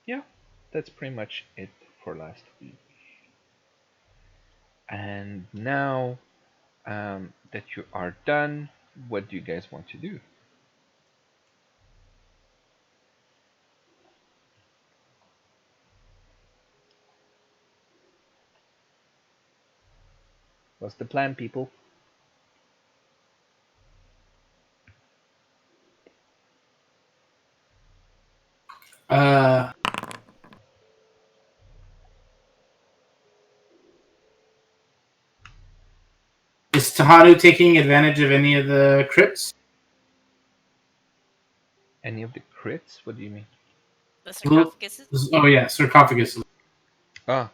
yeah, that's pretty much it for last week. And now that you are done, what do you guys want to do? What's the plan, people? Uh, is Tahanu taking advantage of any of the crits? Any of the crits? What do you mean? The sarcophagus. Oh yeah, sarcophagus. Ah,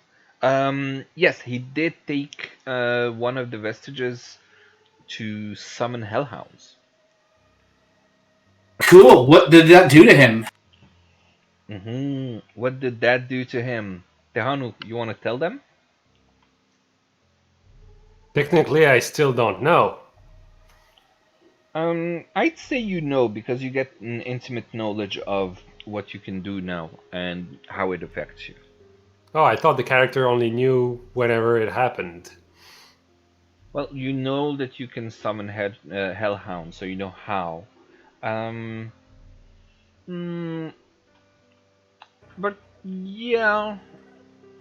yes, he did take one of the vestiges to summon hellhounds. Cool. What did that do to him? What did that do to him? Tehanu, you want to tell them? Technically, I still don't know. I'd say you know because you get an intimate knowledge of what you can do now and how it affects you. Oh, I thought the character only knew whenever it happened. Well, you know that you can summon hellhounds, so you know how. Um, mm, but yeah,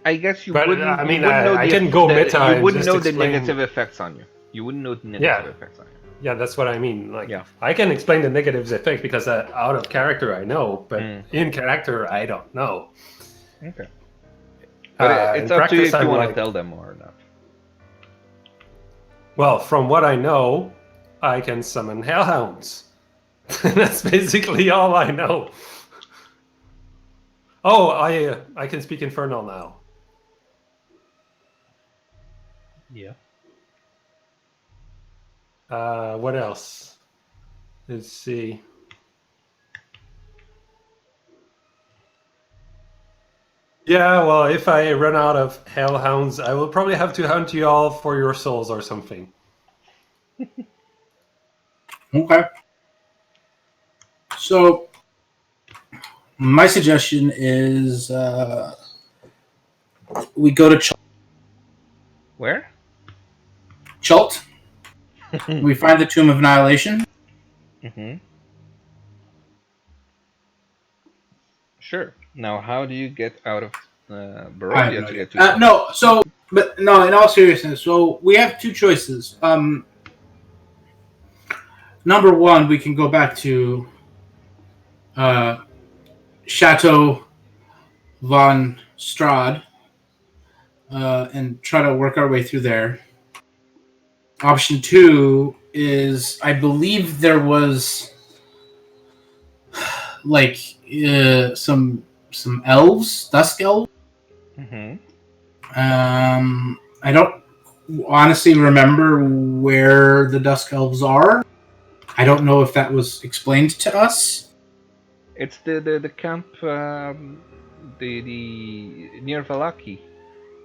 I guess you But wouldn't I you mean, wouldn't know I can go meta you and wouldn't just know the explain. negative effects on you. You wouldn't know the negative Yeah, effects on you. yeah, that's what I mean. Like, Yeah. I can explain the negatives effect because out of character I know, but Mm, in character I don't know. okay. But In it's up to you practice, if you I'm want to like, tell them or not. well, from what I know, I can summon hellhounds. That's basically all I know. Oh, I can speak infernal now. Yeah. What else? Let's see. Yeah, well, if I run out of hellhounds, I will probably have to hunt you all for your souls or something. Okay. So my suggestion is we go to Where? Chult. We find the Tomb of Annihilation. Mm-hmm. Sure. Now, how do you get out of I have Barovia no to idea. get to Chult? No, but no. In all seriousness, so we have two choices. Number one, we can go back to uh, Chateau von Strahd and try to work our way through there. Option two is, I believe there was like some elves, dusk elves. Mm-hmm. I don't honestly remember where the dusk elves are. I don't know if that was explained to us. It's the camp, the near Valaki,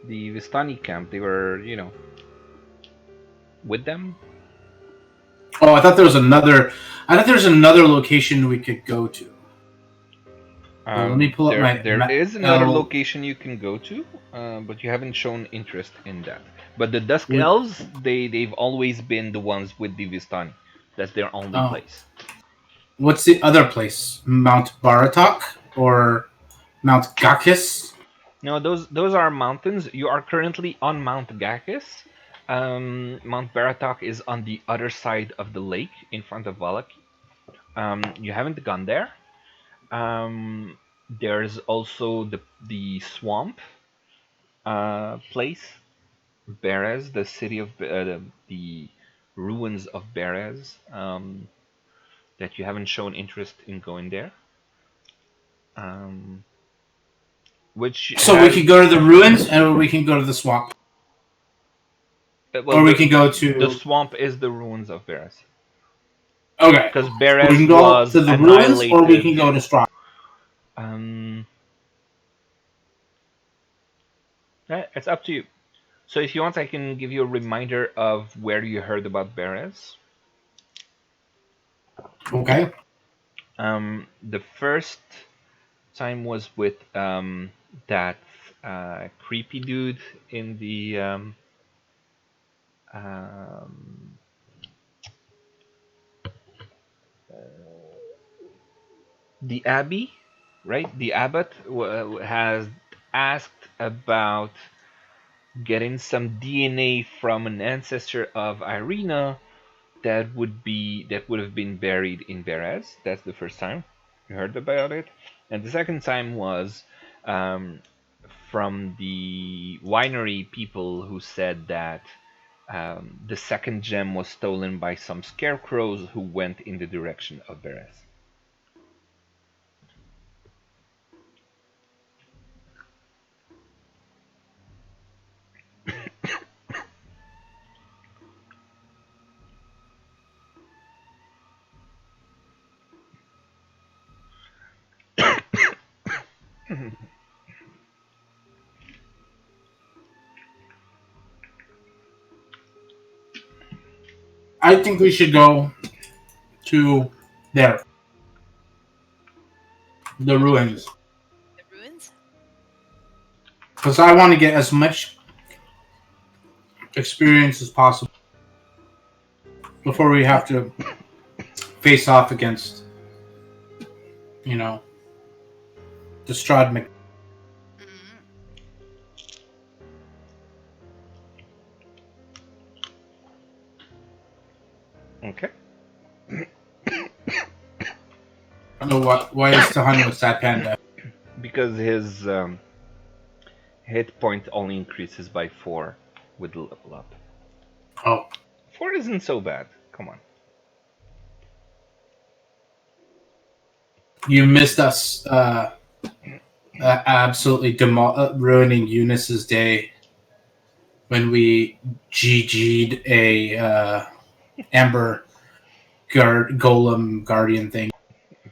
the Vistani camp. They were, with them. Oh, I thought there was another. I thought there was another location we could go to. Let me pull up my There is another oh, location you can go to, but you haven't shown interest in that. But the Dusk we, Elves, they've always been the ones with the Vistani. That's their only oh, place. what's the other place? Mount Baratok or Mount Gakis? No, those are mountains. You are currently on Mount Gakis. Mount Baratok is on the other side of the lake, in front of Valak. You haven't gone there. There's also the swamp place, Berez, the city of the ruins of Berez. That you haven't shown interest in going there. Um, which So we has can go to the ruins, or we can go to the swamp, well, or we can go the to. swamp is the ruins of Berez, Okay, because we Berez can go was to the ruins, or we annihilated. can go to Strahd. Um, it's up to you. So if you want, I can give you a reminder of where you heard about Berez. Okay. The first time was with that creepy dude in um, the abbey, right? The abbot has asked about getting some DNA from an ancestor of Irina that would have been buried in Verez. That's the first time we heard about it, and the second time was um, from the winery people who said that the second gem was stolen by some scarecrows who went in the direction of Verez. I think we should go to there, the ruins, The ruins? because I want to get as much experience as possible before we have to face off against, you know, the Strahd. Mm. Okay. I don't know why is Tahan with that panda. Because his hit point only increases by 4 with the level up. Oh, 4 isn't so bad. Come on. you missed us absolutely ruining Eunice's day when we GG'd a Amber Golem Guardian thing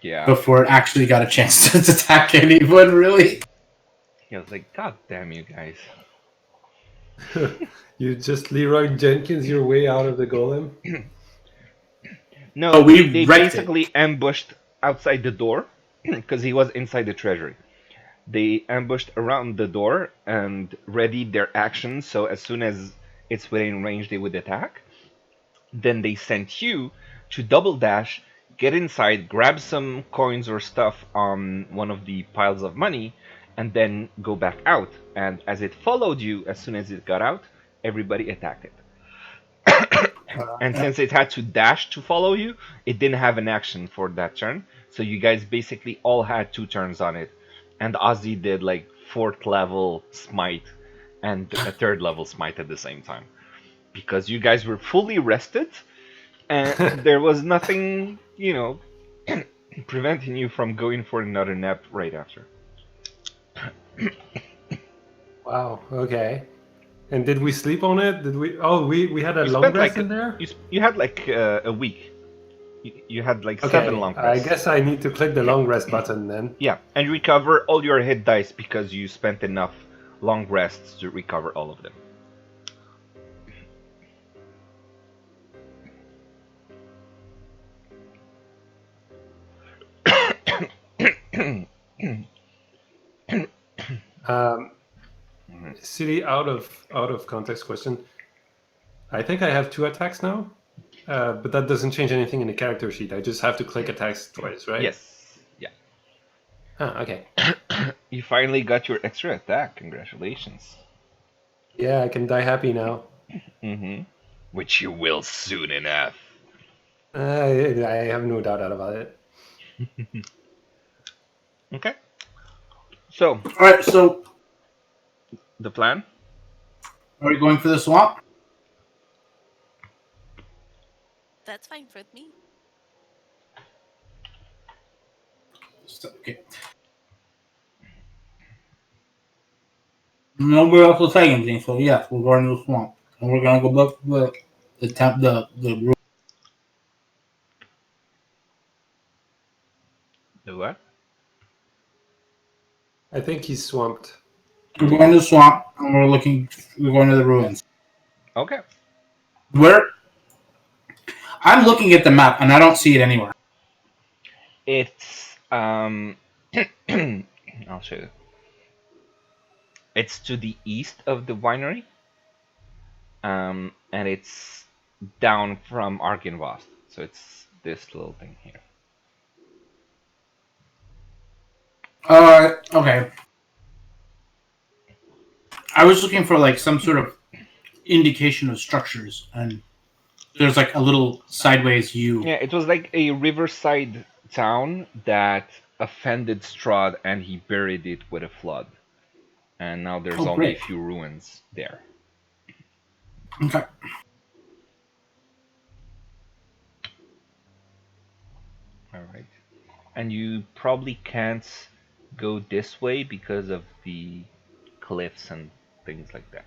Yeah. before it actually got a chance to attack anyone, really. He was like, God damn you guys. You just Leroy Jenkins your way out of the golem. No, Oh, we they wrecked it. basically ambushed outside the door because he was inside the treasury. They ambushed around the door and readied their action, so as soon as it's within range, they would attack. Then they sent you to double dash, get inside, grab some coins or stuff on one of the piles of money, and then go back out. And as it followed you, as soon as it got out, everybody attacked it. And since it had to dash to follow you, it didn't have an action for that turn. So you guys basically all had 2 turns on it. And Ozzy did like 4th level smite and a 3rd level smite at the same time. Because you guys were fully rested and there was nothing, preventing you from going for another nap right after. Wow. Okay. And did we sleep on it? Did we? Oh, we had a You long spent rest like in there. you had like a week. You had like 7 Okay. long I rests. guess I need to click the long rest button then. Yeah, and recover all your hit dice because you spent enough long rests to recover all of them. Um, Silly out of context question. I think I have 2 attacks now, but that doesn't change anything in the character sheet. I just have to click attacks twice, right? Yes. Yeah. Ah, okay. You finally got your extra attack. Congratulations. Yeah, I can die happy now. Mm-hmm. Which you will soon enough. I have no doubt about it. Okay. So, All right, so the plan? are we going for the swamp? That's fine with me. Okay. Nobody else will say anything, so yes, we're going to the swamp, and we're gonna go back to the The what? I think he's swamped. We're going to the swamp, and we're going to the ruins. Okay. Where? I'm looking at the map, and I don't see it anywhere. It's I'll show you. It's to the east of the winery, and it's down from Argynvost. So it's this little thing here. Okay. I was looking for like some sort of indication of structures, and there's like a little sideways U. Yeah, it was like a riverside town that offended Strahd, and he buried it with a flood. And now there's Oh, only a great. few ruins there. Okay. All right. And you probably can't go this way because of the cliffs and things like that.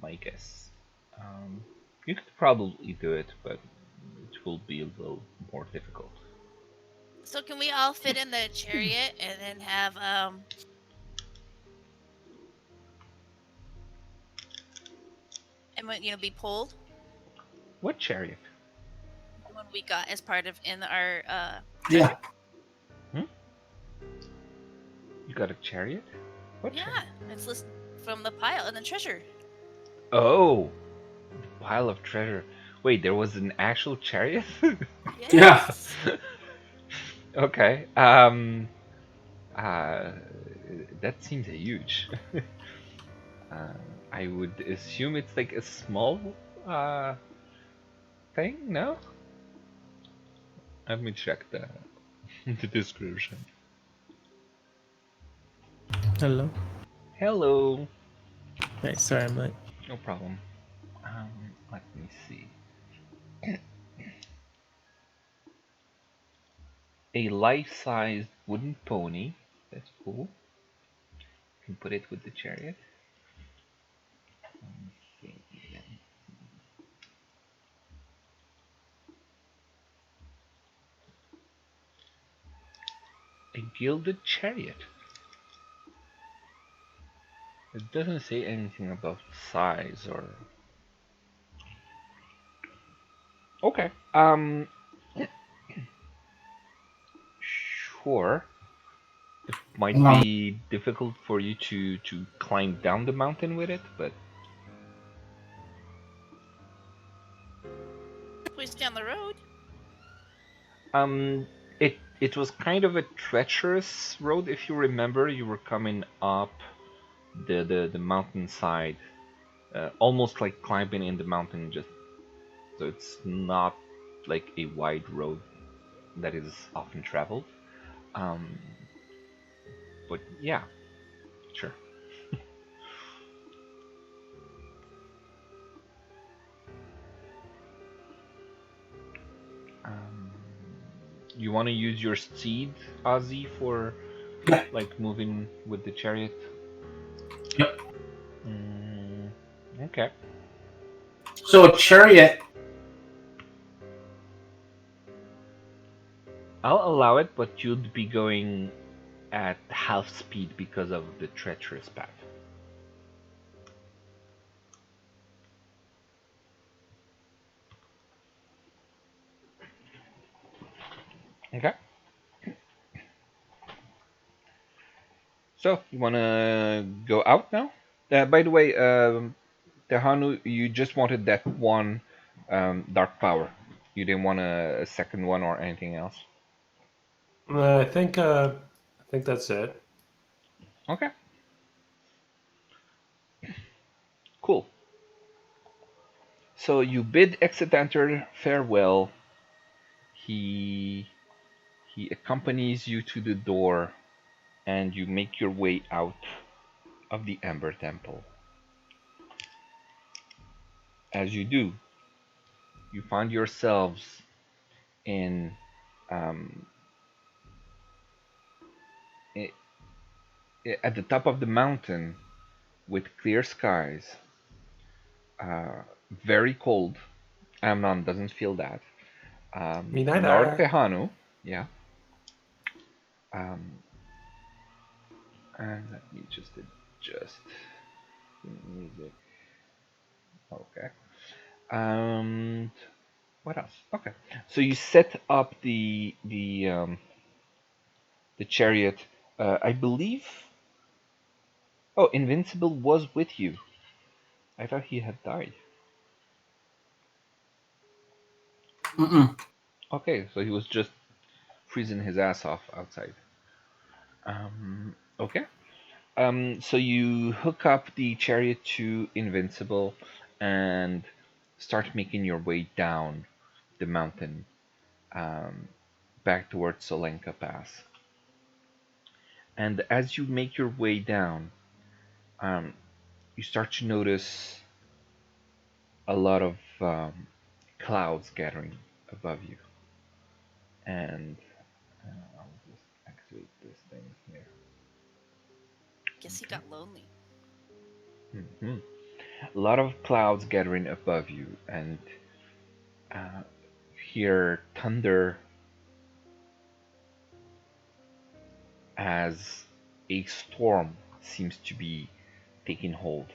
My guess. Um, you could probably do it, but it will be a little more difficult. So can we all fit in the chariot and then have and be pulled? What chariot? The one we got as part of in our Yeah. treasure. Hmm? You got a chariot? What Yeah, chariot? it's listed from the pile and the treasure. Oh, pile of treasure. Wait, there was an actual chariot? Yeah. Yes. Okay. Uh, that seems huge. uh, I would assume it's like a small uh thing. No, let me check the the description. Hello. Hello. Hey, sorry, I'm late. No problem. Let me see. A life-sized wooden pony. That's cool. You can put it with the chariot. Let me see. A gilded chariot. It doesn't say anything about size or. Okay. Sure. It might Um, be difficult for you to climb down the mountain with it, but We stay on the road. um, it was kind of a treacherous road. If you remember, you were coming up the mountainside, almost like climbing in the mountain. Just so it's not like a wide road that is often traveled. Um, but yeah, sure. Um, you want to use your steed, Ozzy, for yeah. like moving with the chariot? Yep. Mm, okay. So a chariot. I'll allow it, but you'd be going at half speed because of the treacherous path. Okay. So you wanna go out now? By the way, Tehanu, you just wanted that one dark power. You didn't want a second one or anything else. I think that's it. Okay. Cool. So you bid Exetanter farewell. He he accompanies you to the door, and you make your way out of the Ember Temple. As you do, you find yourselves in um, i- at the top of the mountain with clear skies. Uh, Very cold. Amnon doesn't feel that. Me Nor neither. Tehanu, yeah. Um, and let me just adjust the music. Okay. And what else? Okay. So you set up the chariot I believe. Oh, Invincible was with you. I thought he had died. Mm-mm. Okay, so he was just freezing his ass off outside. Okay. So you hook up the chariot to Invincible and start making your way down the mountain, um, back towards Solenka Pass. And as you make your way down, um, you start to notice a lot of clouds gathering above you. And I'll just activate this thing here. Guess he got lonely. Hmm. A lot of clouds gathering above you, and hear thunder as a storm seems to be taking hold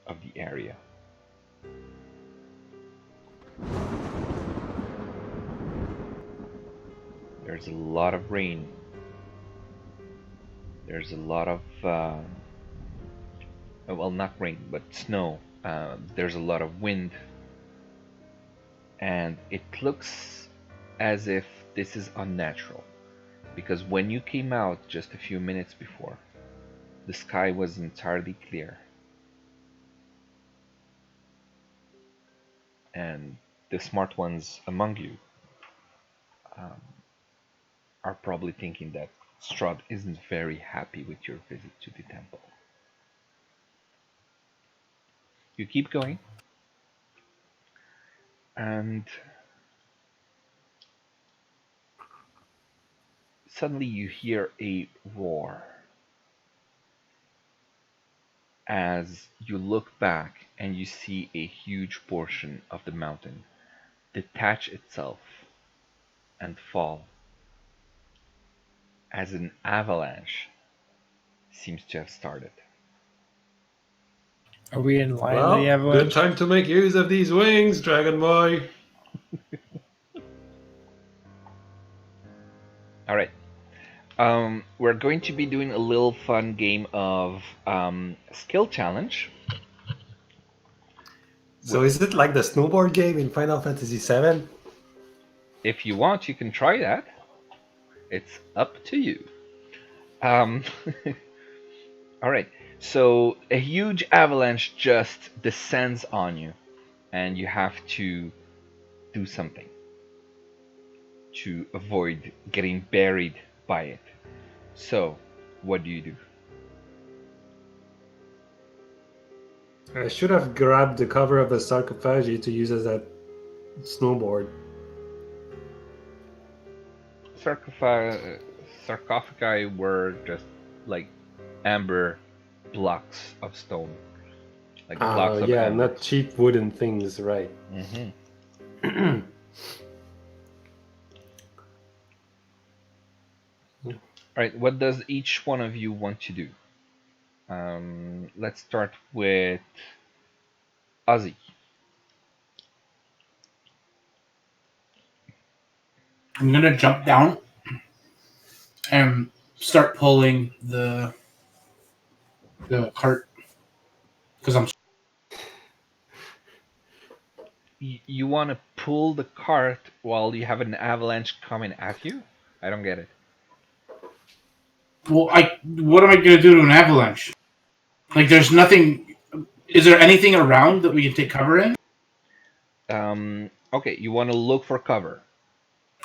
of the area. There's a lot of rain. There's a lot of, well, not rain, but snow. There's a lot of wind. And it looks as if this is unnatural. Because when you came out just a few minutes before, the sky was entirely clear. And the smart ones among you um, are probably thinking that Strahd isn't very happy with your visit to the temple. You keep going, and suddenly you hear a roar as you look back and you see a huge portion of the mountain detach itself and fall as an avalanche seems to have started. Are we in line of the Well, good avalanche? time to make use of these wings, Dragon Boy. All right. We're going to be doing a little fun game of skill challenge. So is it like the snowboard game in Final Fantasy VII? If you want, you can try that. It's up to you. Um, all right. So a huge avalanche just descends on you, and you have to do something to avoid getting buried by it. So, what do you do? I should have grabbed the cover of the sarcophagi to use as that snowboard. Sarcophagi were just like amber blocks of stone, like blocks of Yeah, amber. not cheap wooden things, right? Mm-hmm. All right, what does each one of you want to do? Let's start with Ozzy. I'm gonna jump down and start pulling the cart because I'm. You want to pull the cart while you have an avalanche coming at you? I don't get it. Well, what am I gonna do to an avalanche? Like, there's nothing. Is there anything around that we can take cover in? Okay, you want to look for cover.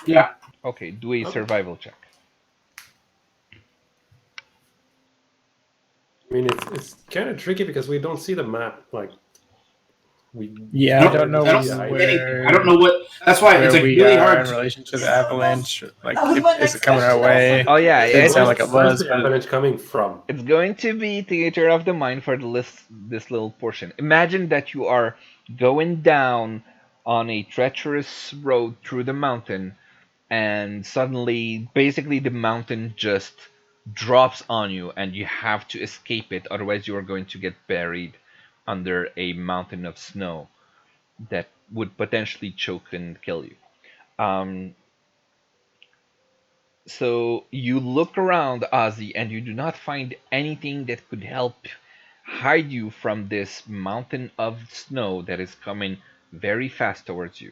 Yeah. Okay, do a survival check. I mean, it's kind of tricky because we don't see the map. Like, I don't know I don't see anything. I don't know what. That's why it's like we really are hard in relation to the avalanche. Like, is it coming our way? Oh yeah, It didn't sound like it Where's was, the but avalanche coming from? it's going to be theater of the mind for this little portion. Imagine that you are going down on a treacherous road through the mountain, and suddenly, basically, the mountain just drops on you, and you have to escape it. Otherwise, you are going to get buried under a mountain of snow that would potentially choke and kill you. Um, So you look around, Ozzy, and you do not find anything that could help hide you from this mountain of snow that is coming very fast towards you.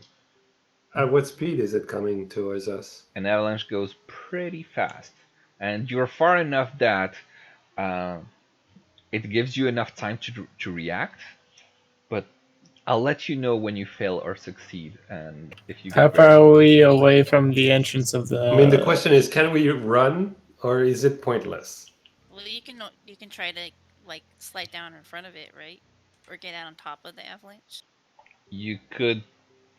At what speed is it coming towards us? An avalanche goes pretty fast, and you're far enough that uh, it gives you enough time to react. But I'll let you know when you fail or succeed, and if you How get far buried. are we away from the entrance of the? I mean, the question is, can we run or is it pointless? Well, you can try to like slide down in front of it, right? Or get out on top of the avalanche. You could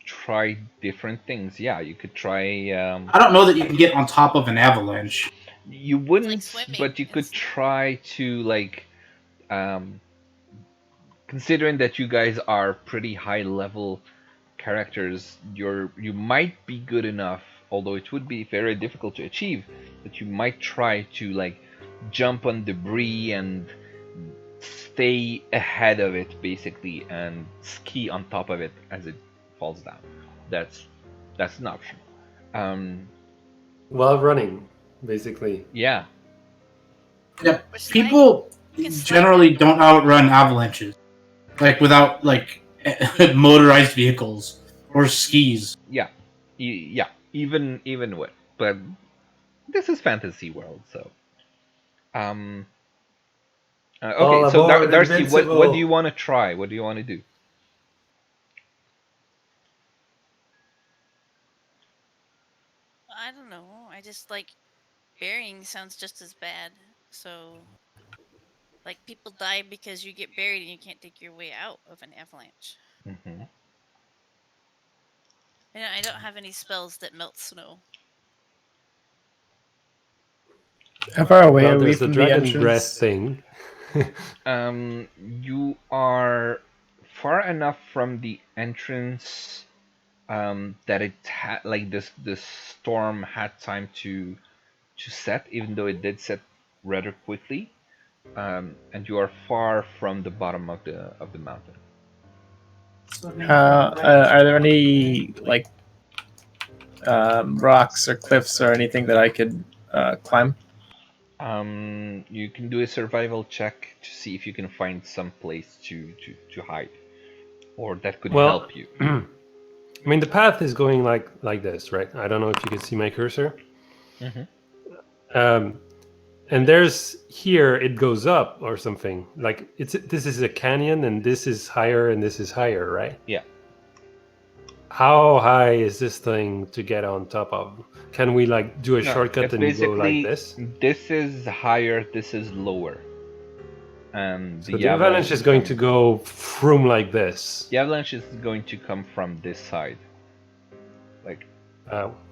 try different things. Yeah, you could try. I don't know that you can get on top of an avalanche. You It's like wouldn't, swimming. but you could try to um, considering that you guys are pretty high level characters, you might be good enough, although it would be very difficult to achieve, that you might try to jump on debris and stay ahead of it basically and ski on top of it as it falls down. That's that's an option. Um, While running, basically. yeah, Yep. Or slide- People you can slide generally down. don't outrun avalanches, without motorized vehicles or skis. yeah, yeah. Even with, but this is fantasy world, so um. All Okay, so aboard Darcy, what do you Invincible! want to try? What do you want to do? I don't know. I just like burying sounds just as bad. So like people die because you get buried and you can't take your way out of an avalanche. Hmm. And I don't have any spells that melt snow. How far away Well, are we there's the from the dragon breath entrance? thing. You are far enough from the entrance that it had this storm had time to set, even though it did set rather quickly. And you are far from the bottom of the mountain. Are there any rocks or cliffs or anything that I could climb? You can do a survival check to see if you can find some place to hide, or that could Well, help you. I mean, the path is going like this, right? I don't know if you can see my cursor. Hmm. And there's here it goes up or something. Like this is a canyon, and this is higher, and this is higher, right? Yeah. How high is this thing to get on top of? Can we do a No, shortcut it's and go like basically this? this is higher, this is lower, and So the the avalanche avalanche is is going coming. to go from like this. The avalanche is going to come from this side, like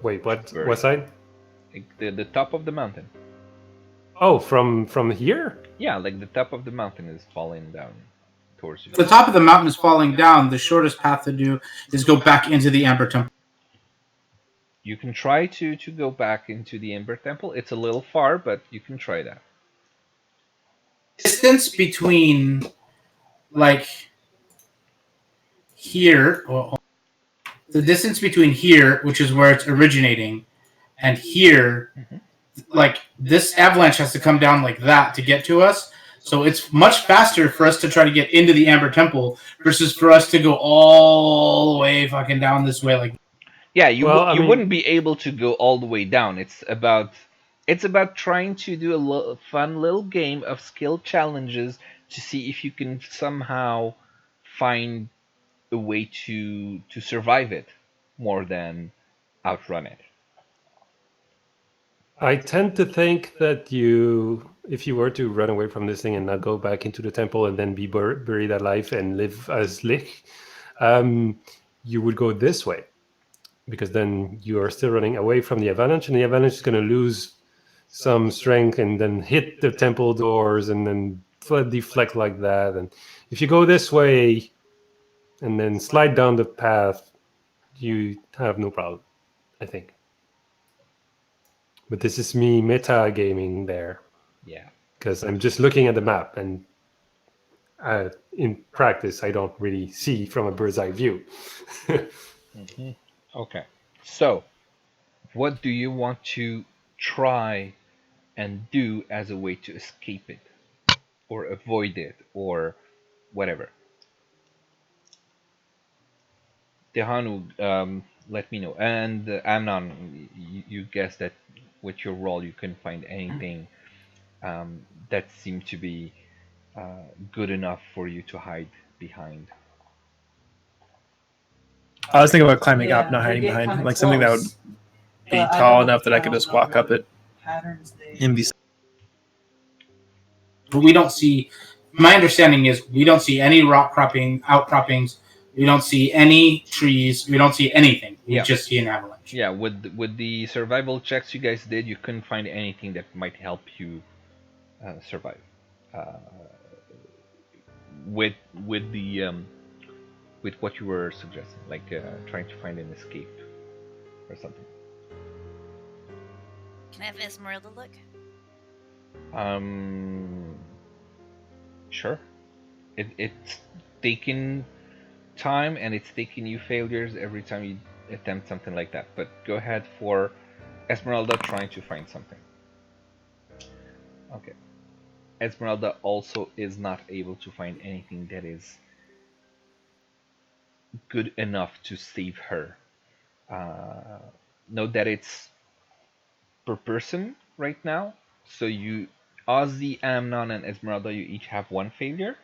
Wait, what? very What side? the top of the mountain. Oh, from here? Yeah, like the top of the mountain is falling down towards you. If the top of the mountain is falling down, the shortest path to do is go back into the Amber Temple. You can try to go back into the Ember Temple. It's a little far, but you can try that. Distance between here, well, the distance between here, which is where it's originating, and here, this avalanche has to come down like that to get to us. So it's much faster for us to try to get into the Amber Temple versus for us to go all the way fucking down this way. Yeah, Well, I you mean- wouldn't be able to go all the way down. It's about trying to do a fun little game of skill challenges to see if you can somehow find a way to survive it more than outrun it. I tend to think that if you were to run away from this thing and not go back into the temple and then be buried alive and live as Lich, you would go this way, because then you are still running away from the avalanche, and the avalanche is going to lose some strength and then hit the temple doors and then deflect like that. And if you go this way and then slide down the path, you have no problem, I think. But this is me meta gaming there, Yeah. because I'm just looking at the map, and in practice I don't really see from a bird's eye view. Okay. So, what do you want to try and do as a way to escape it or avoid it or whatever. Tehanu, let me know. And Amnon, you guess that with your roll you couldn't find anything that seemed to be good enough for you to hide behind. I was thinking about climbing up, not hiding behind, like something that would be tall enough that I could just walk up it and be. But we don't see. My understanding is we don't see any rock outcroppings. We don't see any trees. We don't see anything. We just see an avalanche. Yeah, with the survival checks you guys did, you couldn't find anything that might help you survive. With the with what you were suggesting, like trying to find an escape or something. Can I have Esmeralda look? Sure. It's taken time and it's taken you failures every time you attempt something like that. But go ahead for Esmeralda trying to find something. Okay. Esmeralda also is not able to find anything that is good enough to save her. Note that it's per person right now. So you, Ozzy, Amnon, and Esmeralda, you each have one failure.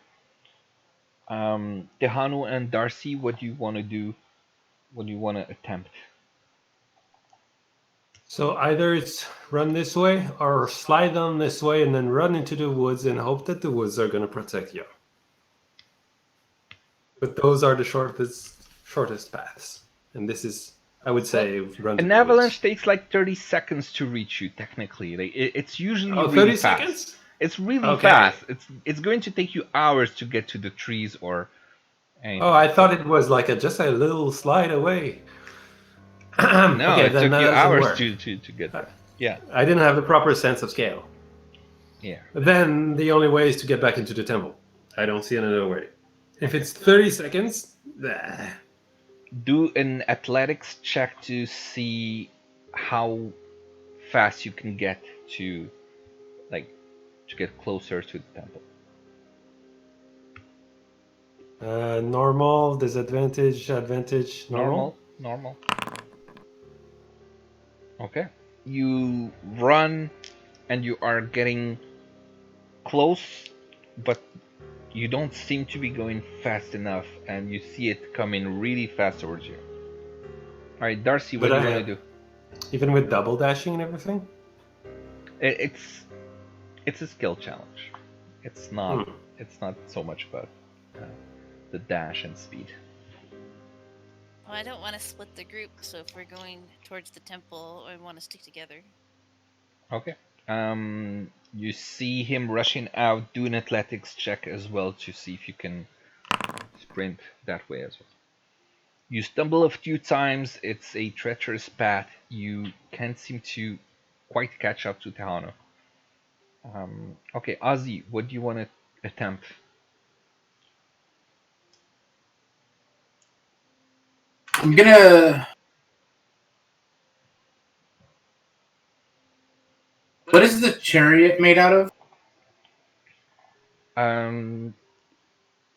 Tehanu and Darcy, what do you want to do? What do you want to attempt? So either it's run this way or slide on this way and then run into the woods and hope that the woods are going to protect you. But those are the shortest paths. And this is, I would say, run to An the avalanche woods. takes like 30 seconds to reach you, technically. Like, it's usually really 30 fast. seconds? It's really Okay. fast. It's going to take you hours to get to the trees or anything. Oh, I thought it was like just a little slide away. No, Okay, it then took that you doesn't hours work. to get there. Yeah. I didn't have the proper sense of scale. Yeah. Then the only way is to get back into the temple. I don't see another way. If it's 30 seconds, do an athletics check to see how fast you can get to get closer to the temple. Normal, disadvantage, advantage, normal. Okay. You run and you are getting close, but you don't seem to be going fast enough, and you see it coming really fast towards you. All right, Darcy, what do you want to do? Even with double dashing and everything? It's a skill challenge. It's not so much about the dash and speed. Well, I don't want to split the group, so if we're going towards the temple, I want to stick together. Okay. You see him rushing out. Do an athletics check as well to see if you can sprint that way as well. You stumble a few times. It's a treacherous path. You can't seem to quite catch up to Tehano. Okay, Ozzy, what do you want to attempt? I'm gonna. What is the chariot made out of?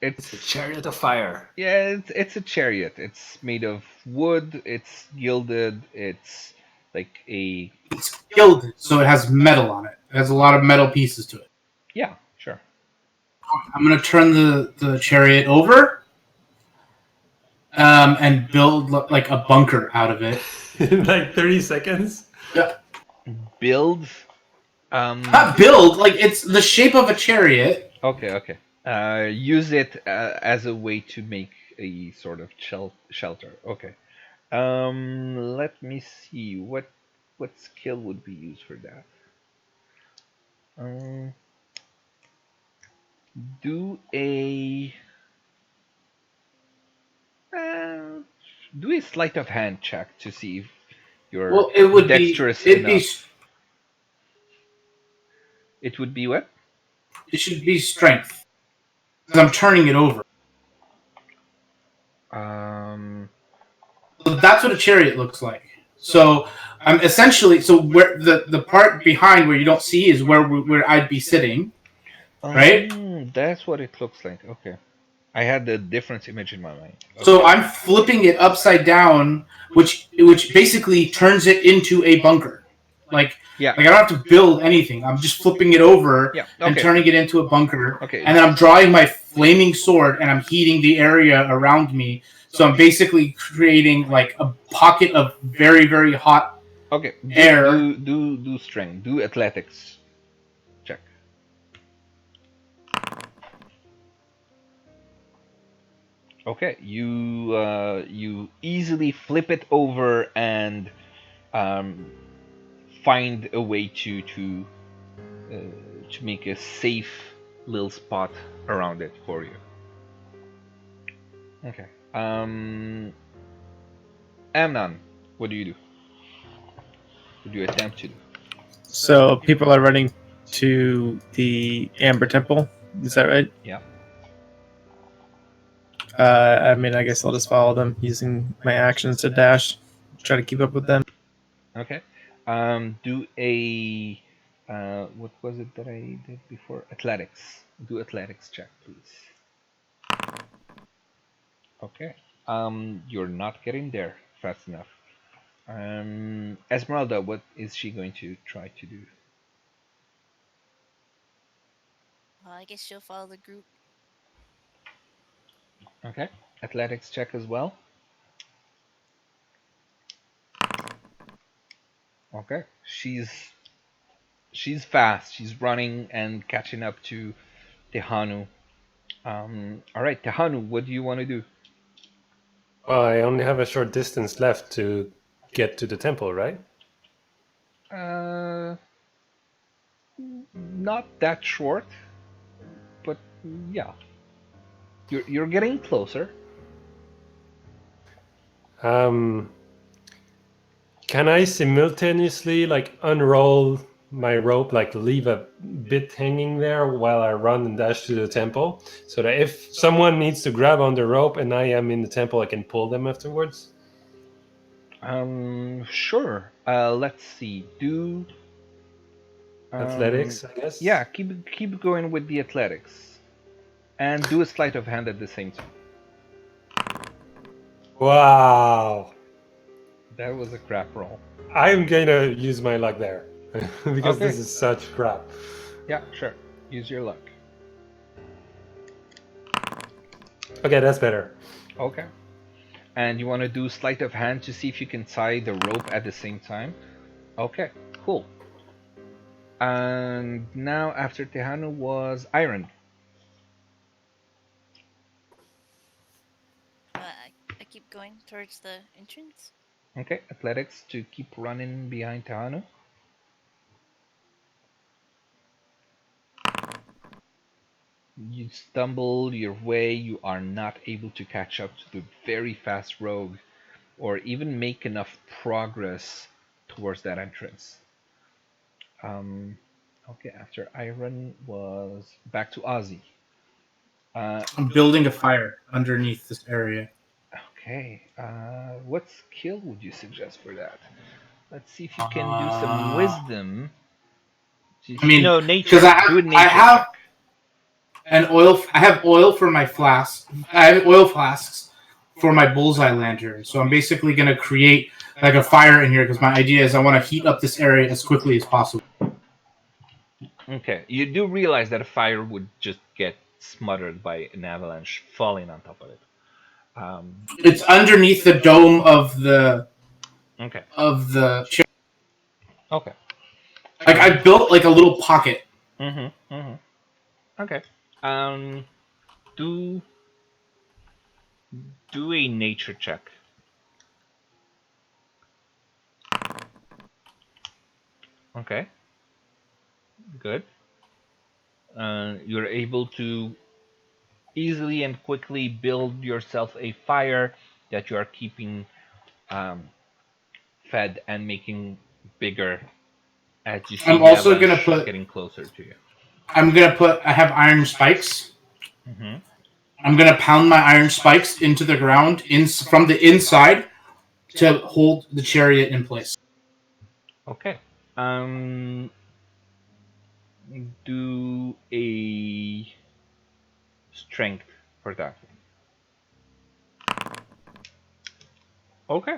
It's a chariot of fire. Yeah, it's a chariot. It's made of wood. It's gilded. It's like a. It's gilded, so it has metal on it. It has a lot of metal pieces to it. Yeah, sure. I'm gonna turn the chariot over, and build like a bunker out of it. In like 30 seconds. Yeah. Build. Not build. Like it's the shape of a chariot. Okay. Use it as a way to make a sort of shelter. Okay. Let me see what skill would be used for that. Do a sleight of hand check to see if you're dexterous enough. It would be what? It should be strength. Because I'm turning it over. So that's what a chariot looks like. So I'm essentially where the part behind where you don't see is where I'd be sitting, right? That's what it looks like. Okay. I had the different image in my mind. Okay. So I'm flipping it upside down, which basically turns it into a bunker. Like I don't have to build anything. I'm just flipping it over and turning it into a bunker. Okay. And then I'm drawing my flaming sword and I'm heating the area around me. So I'm basically creating like a pocket of very, very hot air. Do strength. Do athletics. Check. Okay, you easily flip it over and find a way to make a safe little spot around it for you. Okay. Amnon, what do you do? What do you attempt to do? So people are running to the Amber Temple. Is that right? Yeah. I mean, I guess I'll just follow them using my actions to dash, try to keep up with them. Okay. Do a what was it that I did before? Athletics. Do athletics check, please. Okay. You're not getting there fast enough. Esmeralda, what is she going to try to do? Well, I guess she'll follow the group. Okay. Athletics check as well. Okay. She's fast. She's running and catching up to Tehanu. All right, Tehanu, what do you want to do? Well, I only have a short distance left to get to the temple, right? Not that short, but yeah, you're getting closer. Can I simultaneously like unroll my rope, like leave a bit hanging there while I run and dash to the temple, so that if someone needs to grab on the rope and I am in the temple, I can pull them afterwards? Sure. Let's see. Do athletics, I guess. Yeah, keep going with the athletics, and do a sleight of hand at the same time. Wow. That was a crap roll. I'm gonna use my luck there because this is such crap. Yeah, sure. Use your luck. Okay, that's better. Okay. And you want to do sleight of hand to see if you can tie the rope at the same time? Okay, cool. And now after Tehanu was Iron. I keep going towards the entrance. Okay, athletics to keep running behind Tehanu. You stumble your way, you are not able to catch up to the very fast rogue or even make enough progress towards that entrance. Okay, after Iron was back to Ozzy. I'm building a fire underneath this area. Okay, what skill would you suggest for that? Let's see if you can do some wisdom. I mean, nature. I have an oil. I have oil for my flask. I have oil flasks for my bullseye lantern. So I'm basically going to create like a fire in here because my idea is I want to heat up this area as quickly as possible. Okay, you do realize that a fire would just get smothered by an avalanche falling on top of it. It's underneath the dome of the chair. Okay. Like I built like a little pocket. Okay. Do a nature check. Okay. Good. You're able to easily and quickly build yourself a fire that you are keeping fed and making bigger as you see I'm the also gonna getting closer to you. I have iron spikes. I'm gonna pound my iron spikes into the ground from the inside, to hold the chariot in place. Okay. Do a strength for that. Okay.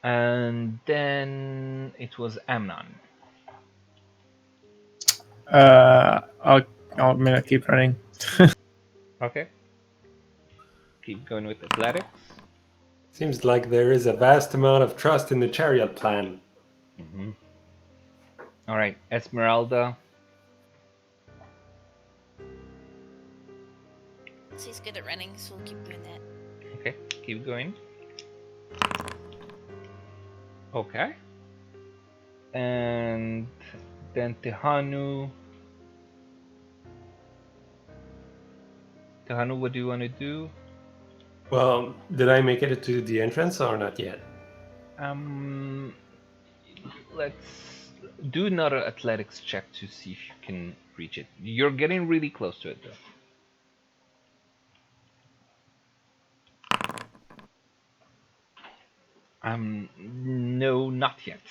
And then it was Amnon. I'm gonna keep running. Okay. Keep going with athletics. Seems like there is a vast amount of trust in the chariot plan. Mm-hmm. All right, Esmeralda. She's good at running, so we'll keep doing that. Okay, keep going. Okay. And then Tehanu. Tehanu, what do you want to do? Well, did I make it to the entrance or not yet? Let's do another athletics check to see if you can reach it. You're getting really close to it, though. No, not yet.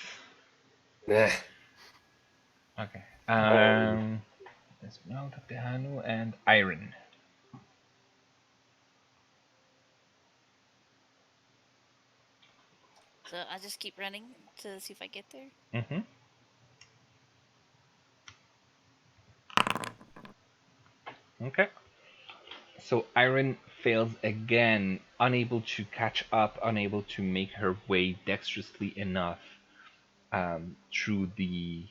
Nah. Okay. Um, Esmeralda, Tehanu, and Iron. So I'll just keep running to see if I get there. Mm-hmm. Okay. So Iron fails again, unable to catch up, unable to make her way dexterously enough through the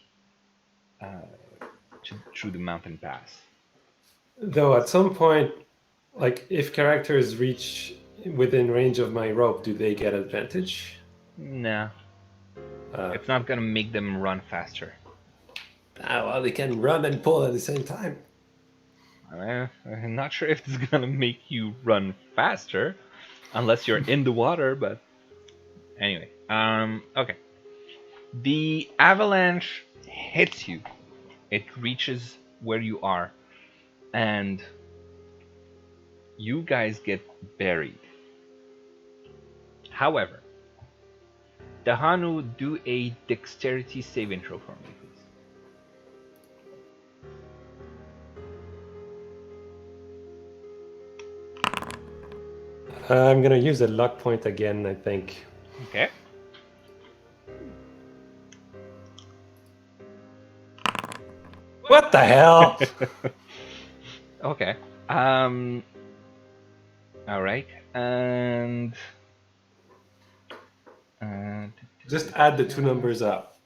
through the mountain pass. Though at some point, like if characters reach within range of my rope, do they get advantage? Nah, it's not gonna make them run faster. Well, they can run and pull at the same time. I'm not sure if it's gonna make you run faster, unless you're in the water. But anyway, okay. The avalanche hits you. It reaches where you are, and you guys get buried. However, Dahanu, do a dexterity save intro for me, please. I'm gonna use a luck point again, I think. Okay. What the hell? Okay. All right, and Just add the two numbers up.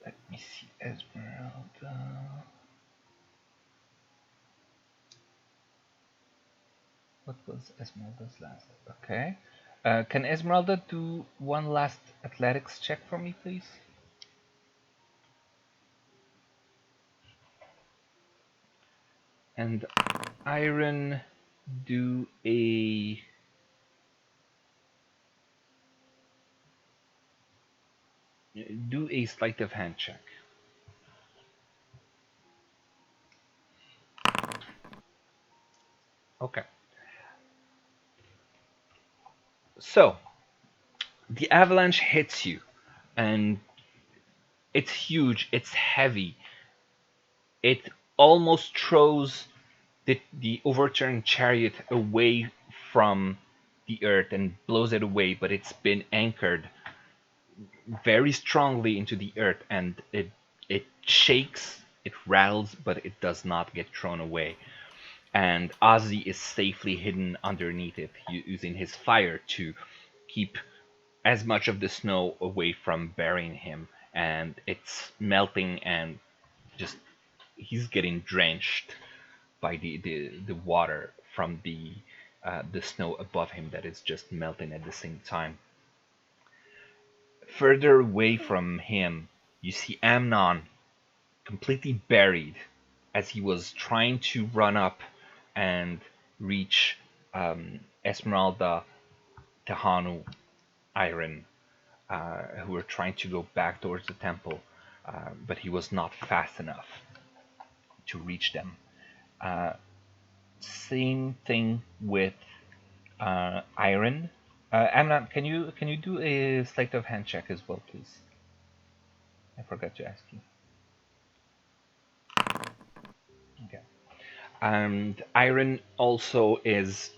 let me see, Esmeralda. What was Esmeralda's last? Okay. Can Esmeralda do one last athletics check for me, please? And Iron, do a sleight of hand check. Okay. So the avalanche hits you, and it's huge. It's heavy. It almost throws the overturned chariot away from the earth and blows it away, but it's been anchored very strongly into the earth, and it shakes, it rattles, but it does not get thrown away. And Ozzy is safely hidden underneath it, using his fire to keep as much of the snow away from burying him. And it's melting, and just he's getting drenched by the water from the snow above him that is just melting at the same time. Further away from him, you see Amnon completely buried as he was trying to run up and reach Esmeralda, Tehanu, Iron, who were trying to go back towards the temple, but he was not fast enough to reach them. Same thing with Iron. Amnon, can you do a sleight of hand check as well, please? I forgot to ask you. Okay. And Iron also is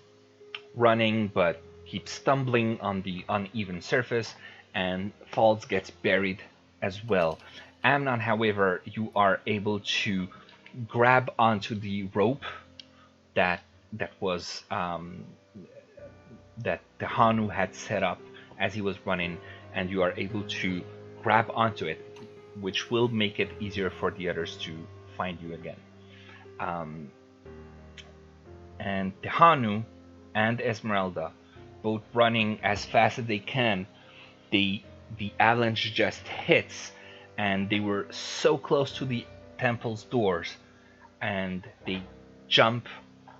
running, but keeps stumbling on the uneven surface and falls, gets buried as well. Amnon, however, you are able to grab onto the rope that that was that the Hanu had set up as he was running, and you are able to grab onto it, which will make it easier for the others to find you again. Um, and the Hanu and Esmeralda, both running as fast as they can, the avalanche just hits, and they were so close to the temple's doors, and they jump,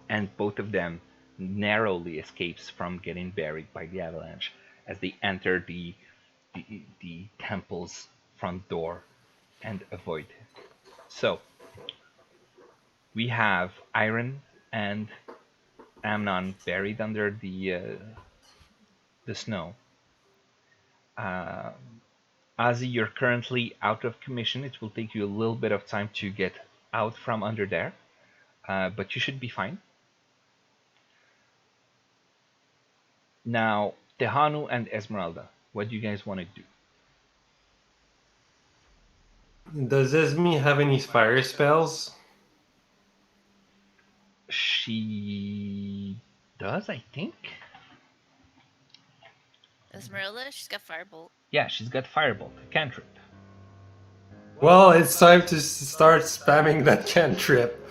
and both of them narrowly escapes from getting buried by the avalanche as they enter the temple's front door and avoid. So we have Iron and Amnon buried under the snow. Uh, Ozzy, you're currently out of commission. It will take you a little bit of time to get out from under there, but you should be fine. Now, Tehanu and Esmeralda, what do you guys want to do? Does Esme have any fire spells? She does, I think. Esmeralda, she's got firebolt. Yeah, she's got Firebolt, a cantrip. Well, it's time to start spamming that cantrip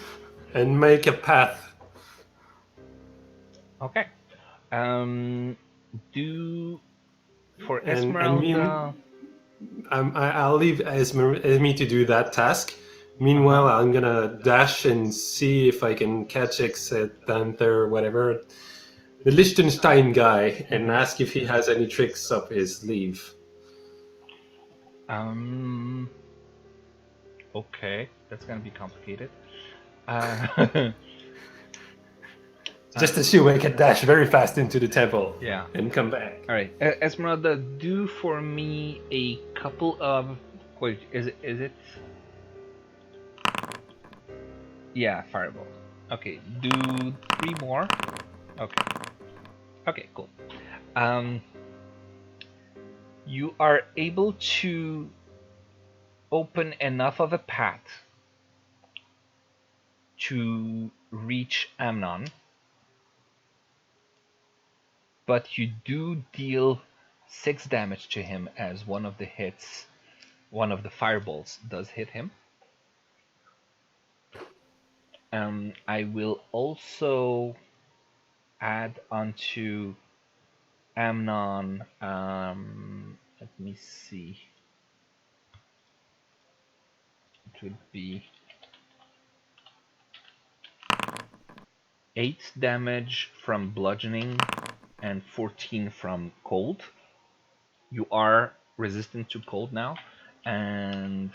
and make a path. Okay. Do for And Esmeralda. I'll leave Esme to do that task. Meanwhile, I'm gonna dash and see if I can catch Panther or whatever, the Liechtenstein guy, and ask if he has any tricks up his sleeve. Okay, that's gonna be complicated. Just assume I can dash very fast into the temple. Yeah. And come back. All right, Esmeralda, do for me a couple of. Wait, is it? Yeah, Firebolt. Okay, do 3 more. Okay. Okay, cool. You are able to open enough of a path to reach Amnon, but you do deal 6 damage to him as one of the fireballs does hit him. I will also add onto Amnon. Let me see. It would be 8 damage from bludgeoning and 14 from cold. You are resistant to cold now, and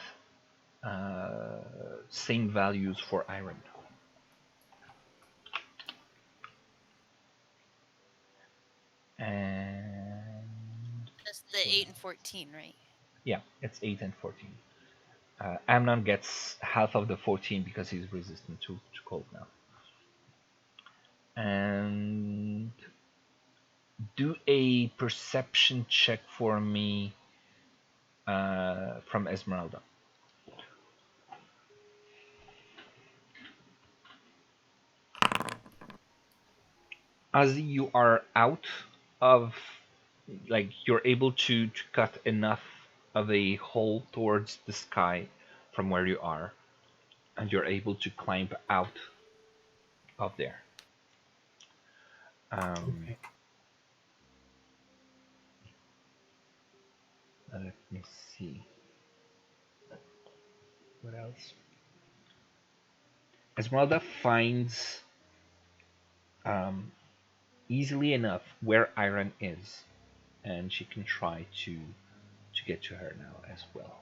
same values for iron. And That's the 8 and 14, right? yeah, it's 8 and 14. Amnon gets half of the 14 because he's resistant to cold now. And do a perception check for me from Esmeralda. Ozzy, you are out of, like, you're able to cut enough of a hole towards the sky from where you are, and you're able to climb out of there. Okay. Let me see. What else? Esmeralda finds easily enough where Iron is, and she can try to get to her now as well.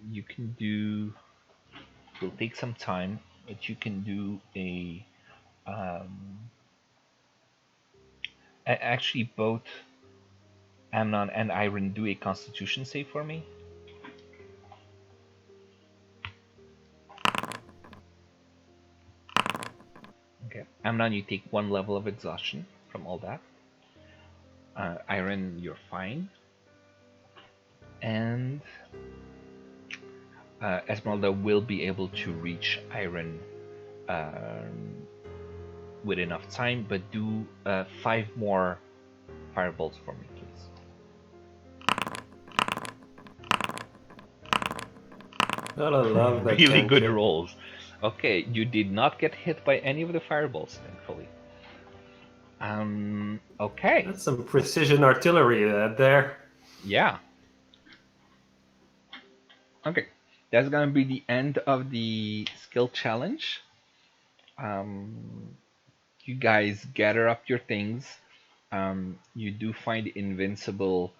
You can do. It will take some time, but you can do a Um, actually, both Amnon and Iron do a Constitution save for me. Okay, Amnon, you take 1 level of exhaustion from all that. Iron, you're fine. And Esmeralda will be able to reach Iron with enough time, but do 5 more firebolts for me, please. Gotta love that Really good cantrip. rolls. Okay, you did not get hit by any of the fireballs, thankfully. Okay. That's some precision artillery there. Yeah. Okay, that's gonna be the end of the skill challenge. You guys gather up your things. You do find Invincible,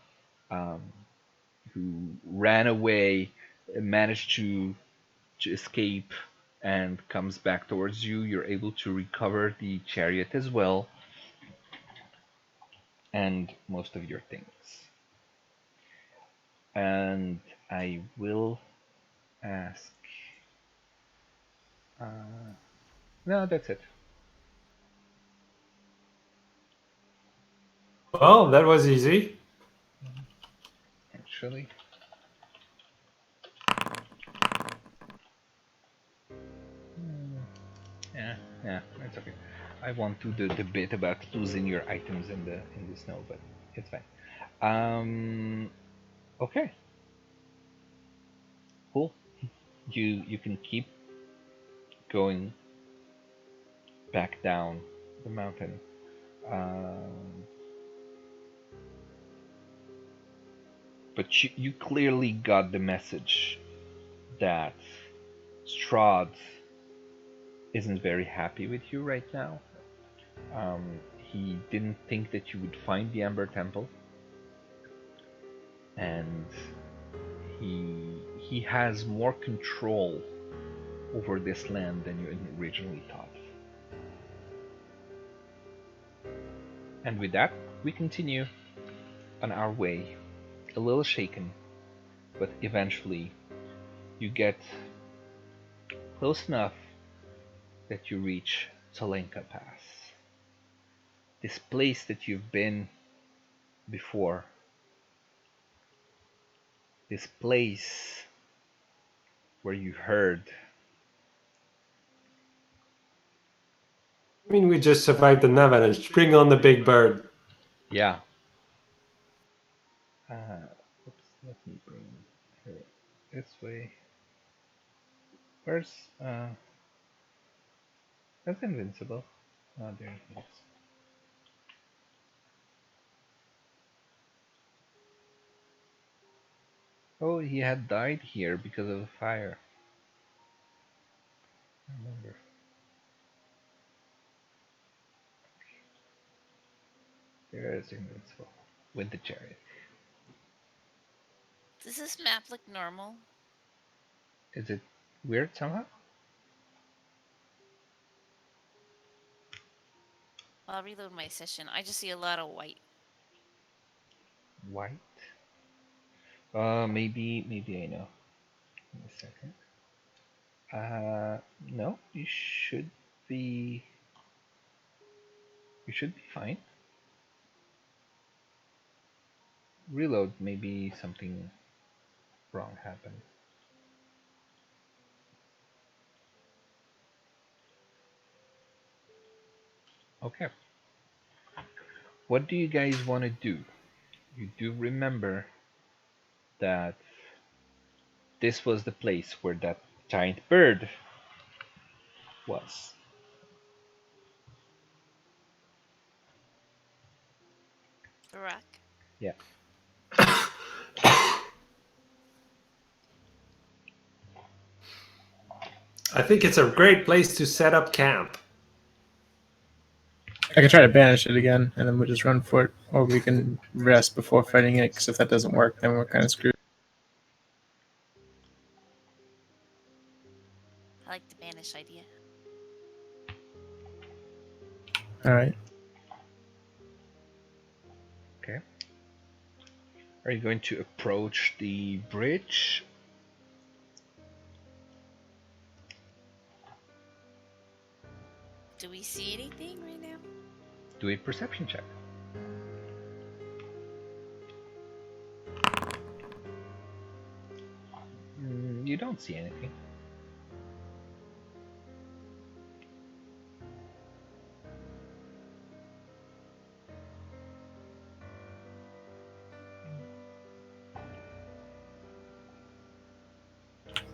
who ran away, managed to escape, and comes back towards you. You're able to recover the chariot as well, and most of your things. And I will ask. No, that's it. Well, that was easy. Actually. Yeah, it's okay. I want to do the bit about losing your items in the snow, but it's fine. Okay. Cool. You can keep going back down the mountain. But you clearly got the message that Strahd isn't very happy with you right now. He didn't think that you would find the Ember Temple, and he has more control over this land than you originally thought. And with that, we continue on our way, a little shaken, but eventually you get close enough that you reach Tsalenka Pass. This place that you've been before. This place where you heard. I mean, we just survived the avalanche. Bring on the big bird. Yeah. Oops, let me bring her this way. Where's that's Invincible. Oh, there he is. Oh, he had died here because of the fire. I remember. There's Invincible with the chariot. Does this map look normal? Is it weird somehow? I'll reload my session. I just see a lot of white. White? Maybe I know. Give me a second. No, be you should be fine. Reload, maybe something wrong happened. Okay. What do you guys want to do? You do remember that this was the place where that giant bird was. The rock. Yeah. I think it's a great place to set up camp. I can try to banish it again, and then we'll just run for it, or we can rest before fighting it. Because if that doesn't work, then we're kind of screwed. I like the banish idea. All right. Okay. Are you going to approach the bridge? Do we see anything right now? Do a perception check. You don't see anything.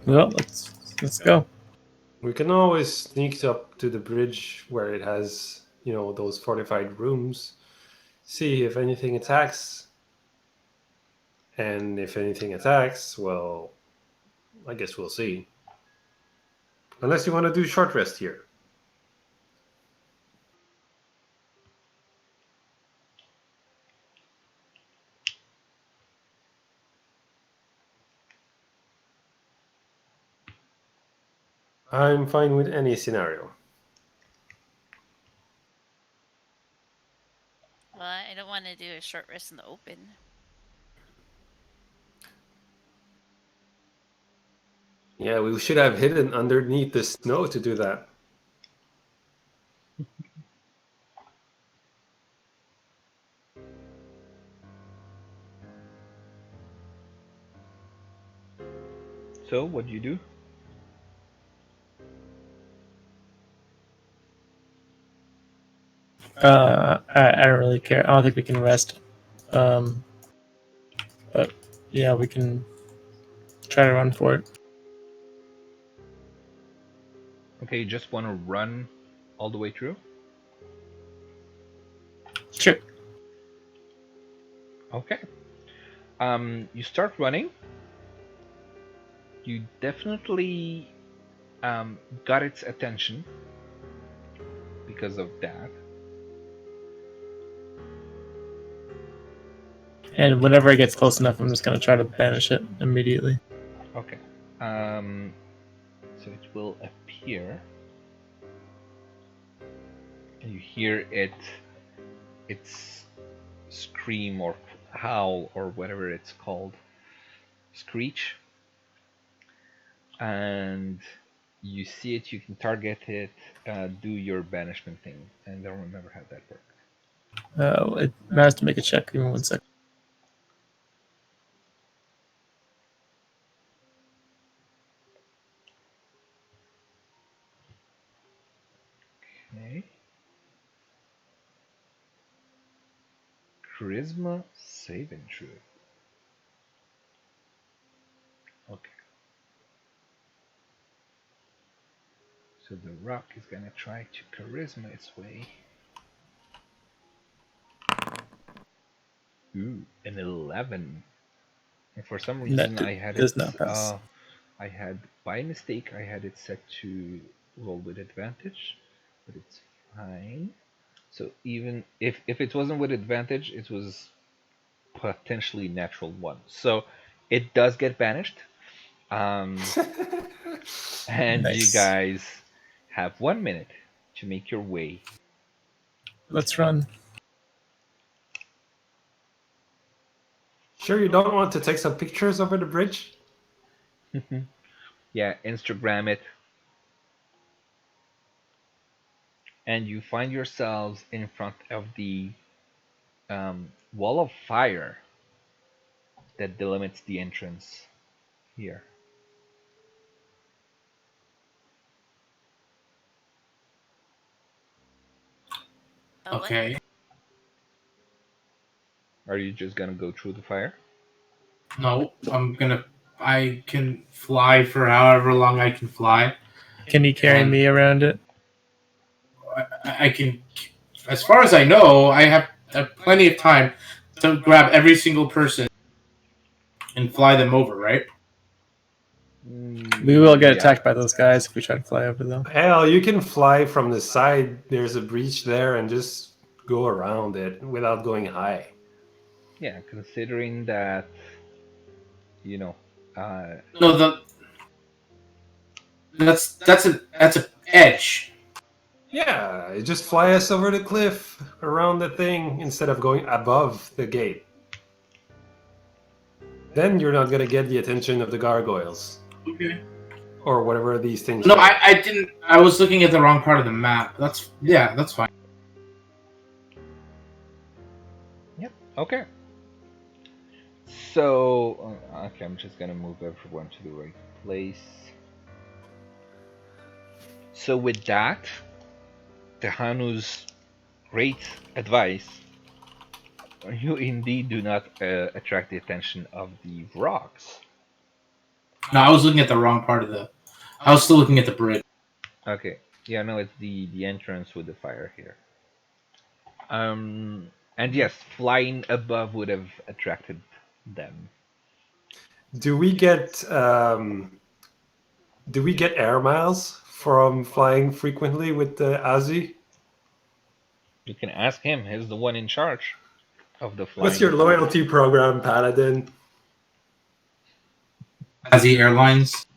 Well, let's go. We can always sneak up to the bridge where it has, those fortified rooms, see if anything attacks. And if anything attacks, well, I guess we'll see. Unless you want to do short rest here. I'm fine with any scenario. Well, I don't want to do a short rest in the open. Yeah, we should have hidden underneath the snow to do that. So, what do you do? I don't really care. I don't think we can rest. But yeah, we can try to run for it. Okay, you just want to run all the way through? Sure. Okay. You start running. You definitely got its attention because of that. And whenever it gets close enough, I'm just gonna try to banish it immediately. Okay. So it will appear, and you hear its scream or howl or whatever it's called, screech, and you see it. You can target it. Do your banishment thing, and I don't remember how that worked. It matters to make a check. Give me 1 second. Okay. Charisma saving throw. Okay. So the rock is gonna try to charisma its way. Ooh, an 11. And for some reason That I had does it. not pass. I had by mistake. I had it set to roll with advantage, but it's fine. So even if it wasn't with advantage, it was potentially natural one. So it does get banished. And you Nice. guys have 1 minute to make your way. Let's run. Sure, you don't want to take some pictures over the bridge? Yeah, Instagram it. And you find yourselves in front of the wall of fire that delimits the entrance here. Okay. Are you just gonna go through the fire? No, I can fly for however long I can fly. Can you carry And- me around it? I can, as far as I know, I have plenty of time to grab every single person and fly them over, right? We will get attacked by those guys if we try to fly over them. Hell, you can fly from the side. There's a breach there and just go around it without going high. Yeah, considering that, No, that's an edge, Yeah, just fly us over the cliff around the thing instead of going above the gate. Then you're not gonna get the attention of the gargoyles. Okay. Or whatever these things No, are. I didn't. I was looking at the wrong part of the map. That's fine. Yep. Okay. So, okay, I'm just gonna move everyone to the right place. So with that, Tehanu's great advice, you indeed do not attract the attention of the rocks. No, I was looking at the wrong part of the. I was still looking at the bridge. Okay. Yeah, no, it's the entrance with the fire here. And yes, flying above would have attracted them. Do we get air miles from flying frequently with the Azi? You can ask him. He's the one in charge of the What's flying. your loyalty program, Paladin? Azi Airlines.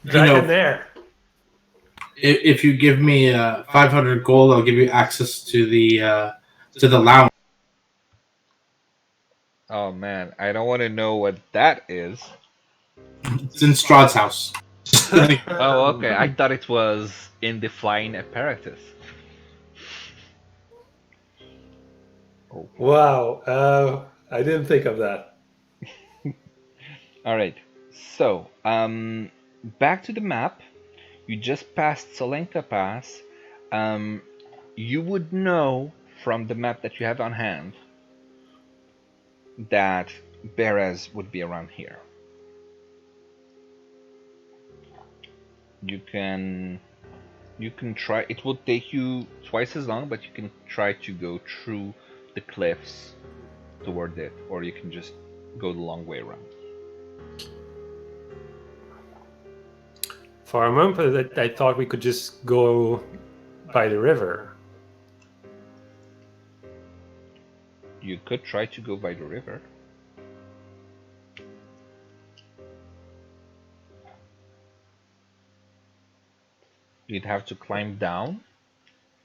Dragonair. If you give me 500 gold, I'll give you access to the lounge. Oh man, I don't want to know what that is. It's in Strahd's house. Oh, okay. I thought it was in the flying apparatus. Oh. Wow, I didn't think of that. All right. So, back to the map. You just passed Solenka Pass. You would know from the map that you have on hand that Berez would be around here. You can try. It will take you twice as long, but you can try to go through the cliffs toward it, or you can just go the long way around. For a moment, I thought we could just go by the river. You could try to go by the river. You'd have to climb down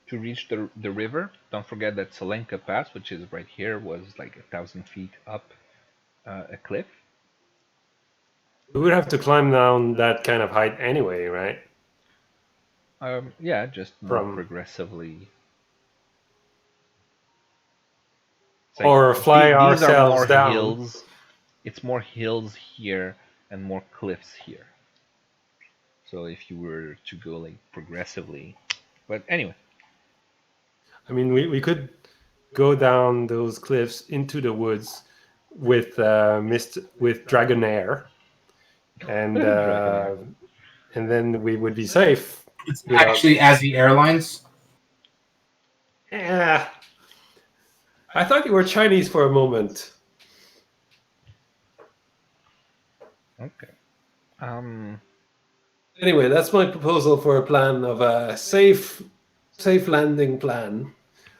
to reach the river. Don't forget that Solenka Pass, which is right here, was like 1,000 feet up a cliff. We would have to climb down that kind of height anyway, right? Yeah, just more progressively. Like, or fly these are ourselves more down. Hills. It's more hills here and more cliffs here. So if you were to go like progressively, but anyway. I mean, we could go down those cliffs into the woods with Dragonair, and and then we would be safe. It's actually Azi Airlines. Yeah, I thought you were Chinese for a moment. Okay. Anyway, that's my proposal for a plan of a safe landing plan.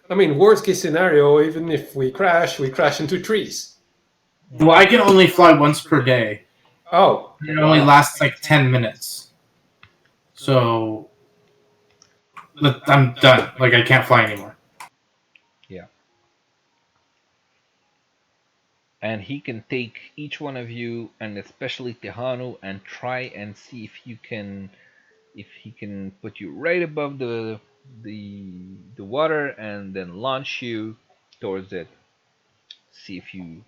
I mean, worst case scenario, even if we crash into trees. Well, I can only fly once per day. Oh. It only lasts like 10 minutes. So I'm done. Like, I can't fly anymore. Yeah. And he can take each one of you, and especially Tehanu, and try and see if he can put you right above the water, and then launch you towards it. See if you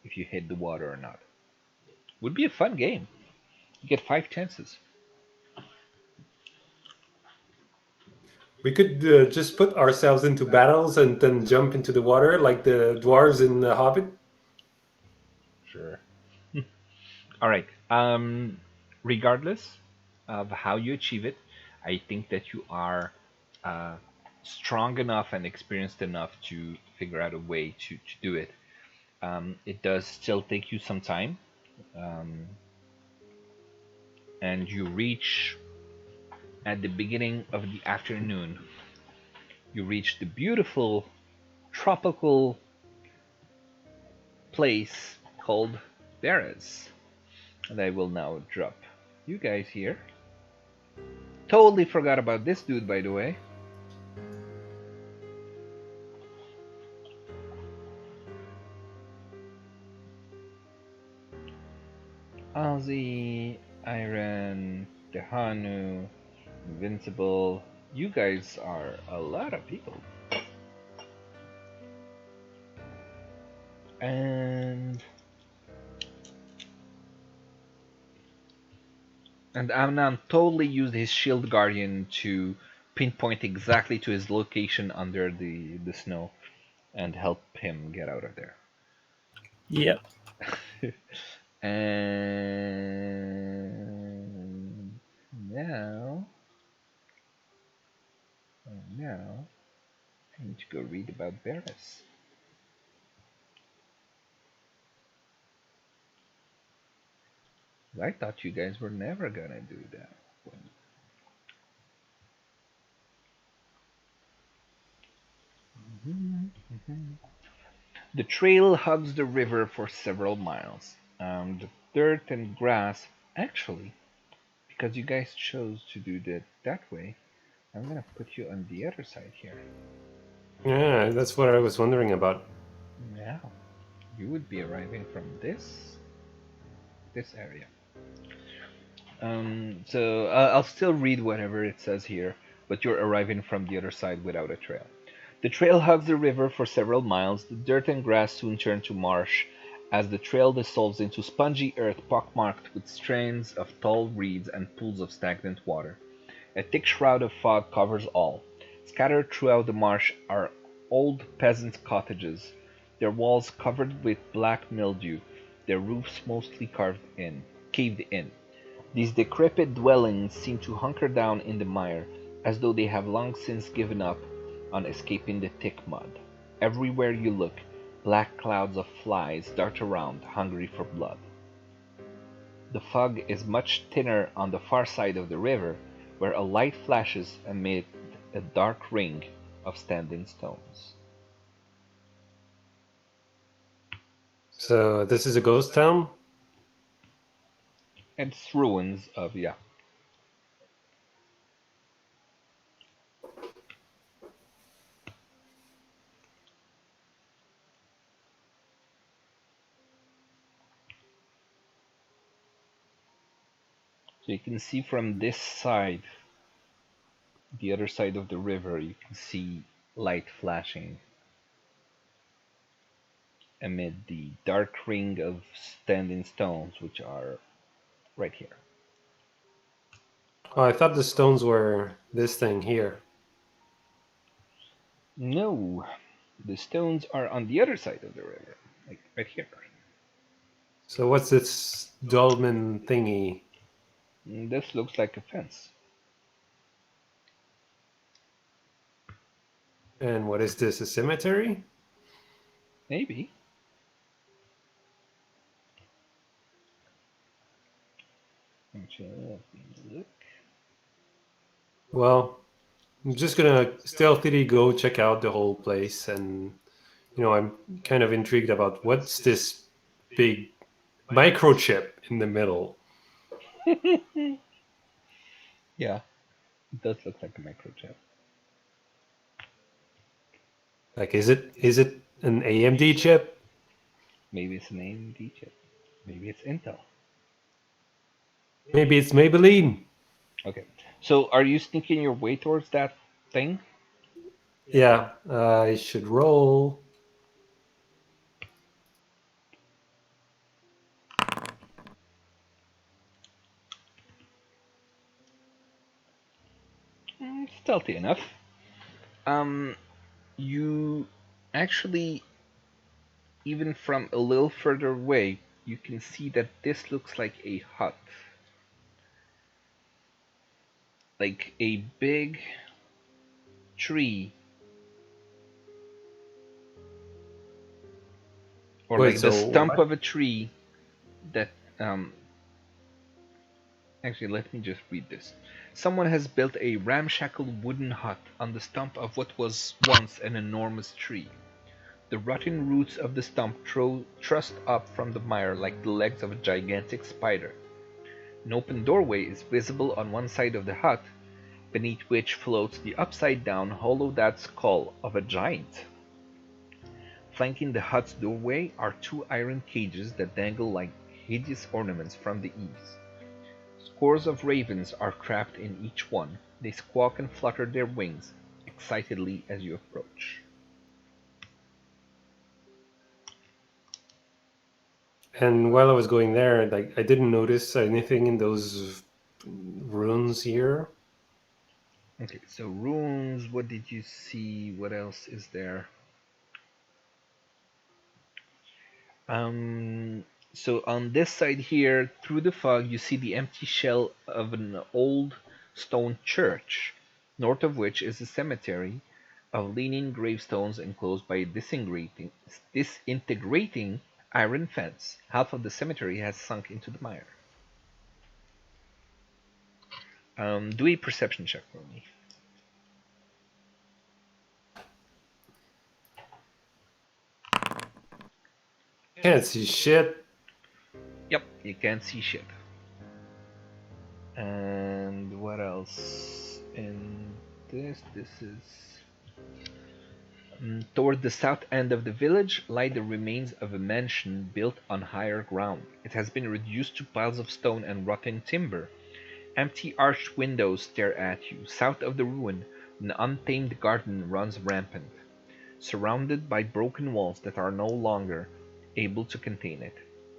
hit the water or not. Would be a fun game. You get 5 chances. We could just put ourselves into battles and then jump into the water like the dwarves in The Hobbit. Sure. All right. Regardless of how you achieve it, I think that you are strong enough and experienced enough to figure out a way to do it. It does still take you some time, and you reach at the beginning of the afternoon. You reach the beautiful tropical place called Beres. And I will now drop you guys here. Totally forgot about this dude, by the way. Ozzy, Iron, Dehanu, Invincible. You guys are a lot of people. And Amnon totally used his shield guardian to pinpoint exactly to his location under the snow and help him get out of there. Yep. And now, now, I need to go read about Varys. I thought you guys were never gonna do that. The trail hugs the river for several miles. The dirt and grass, actually, because you guys chose to do that way, I'm gonna put you on the other side here. Yeah, that's what I was wondering about. Yeah, you would be arriving from this area. So I'll still read whatever it says here, but you're arriving from the other side without a trail. The trail hugs the river for several miles. The dirt and grass soon turn to marsh as the trail dissolves into spongy earth pockmarked with strands of tall reeds and pools of stagnant water. A thick shroud of fog covers all. Scattered throughout the marsh are old peasant cottages, their walls covered with black mildew, their roofs mostly caved in. These decrepit dwellings seem to hunker down in the mire, as though they have long since given up on escaping the thick mud. Everywhere you look, black clouds of flies dart around, hungry for blood. The fog is much thinner on the far side of the river, where a light flashes amid a dark ring of standing stones. So this is a ghost town? It's ruins of, yeah. So you can see from this side, the other side of the river, you can see light flashing amid the dark ring of standing stones, which are right here. Oh, I thought the stones were this thing here. No, the stones are on the other side of the river, like right here. So what's this dolmen thingy? This looks like a fence. And what is this, a cemetery? Maybe. Actually, let me look. Well, I'm just gonna stealthily go check out the whole place, and I'm kind of intrigued about what's this big microchip in the middle. Yeah, it does look like a microchip. Like, is it an AMD chip? Maybe it's an AMD chip. Maybe it's Intel. Maybe it's Maybelline. Okay, so are you sneaking your way towards that thing? Yeah, I should roll. Stealthy enough. You actually, even from a little further away, you can see that this looks like a hut. Like a big tree. Or Wait, like the so stump what? of a tree that, actually, let me just read this. Someone has built a ramshackle wooden hut on the stump of what was once an enormous tree. The rotten roots of the stump thrust up from the mire like the legs of a gigantic spider. An open doorway is visible on one side of the hut, beneath which floats the upside-down, hollowed-out skull of a giant. Flanking the hut's doorway are two iron cages that dangle like hideous ornaments from the eaves. Scores of ravens are trapped in each one. They squawk and flutter their wings excitedly as you approach. And while I was going there, like I didn't notice anything in those runes here. Okay, so runes, what did you see? What else is there? So on this side here, through the fog, you see the empty shell of an old stone church, north of which is a cemetery of leaning gravestones enclosed by a disintegrating iron fence. Half of the cemetery has sunk into the mire. Do a perception check for me. Can't see shit. Yep, you can't see shit. And what else in this? This is toward the south end of the village lie the remains of a mansion built on higher ground. It has been reduced to piles of stone and rotting timber. Empty arched windows stare at you. South of the ruin, an untamed garden runs rampant, surrounded by broken walls that are no longer able to contain it.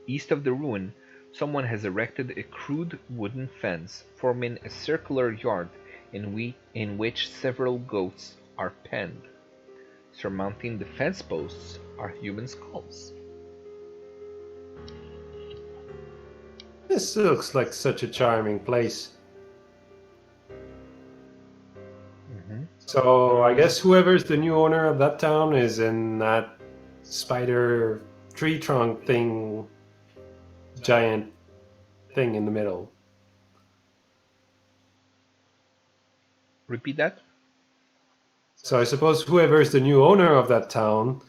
East of the ruin, someone has erected a crude wooden fence, forming a circular yard in which several goats are penned. Surmounting the fence posts are human skulls. This looks like such a charming place. So I guess whoever's the new owner of that town is in that spider tree trunk thing, giant thing in the middle. Repeat that? So I suppose whoever is the new owner of that town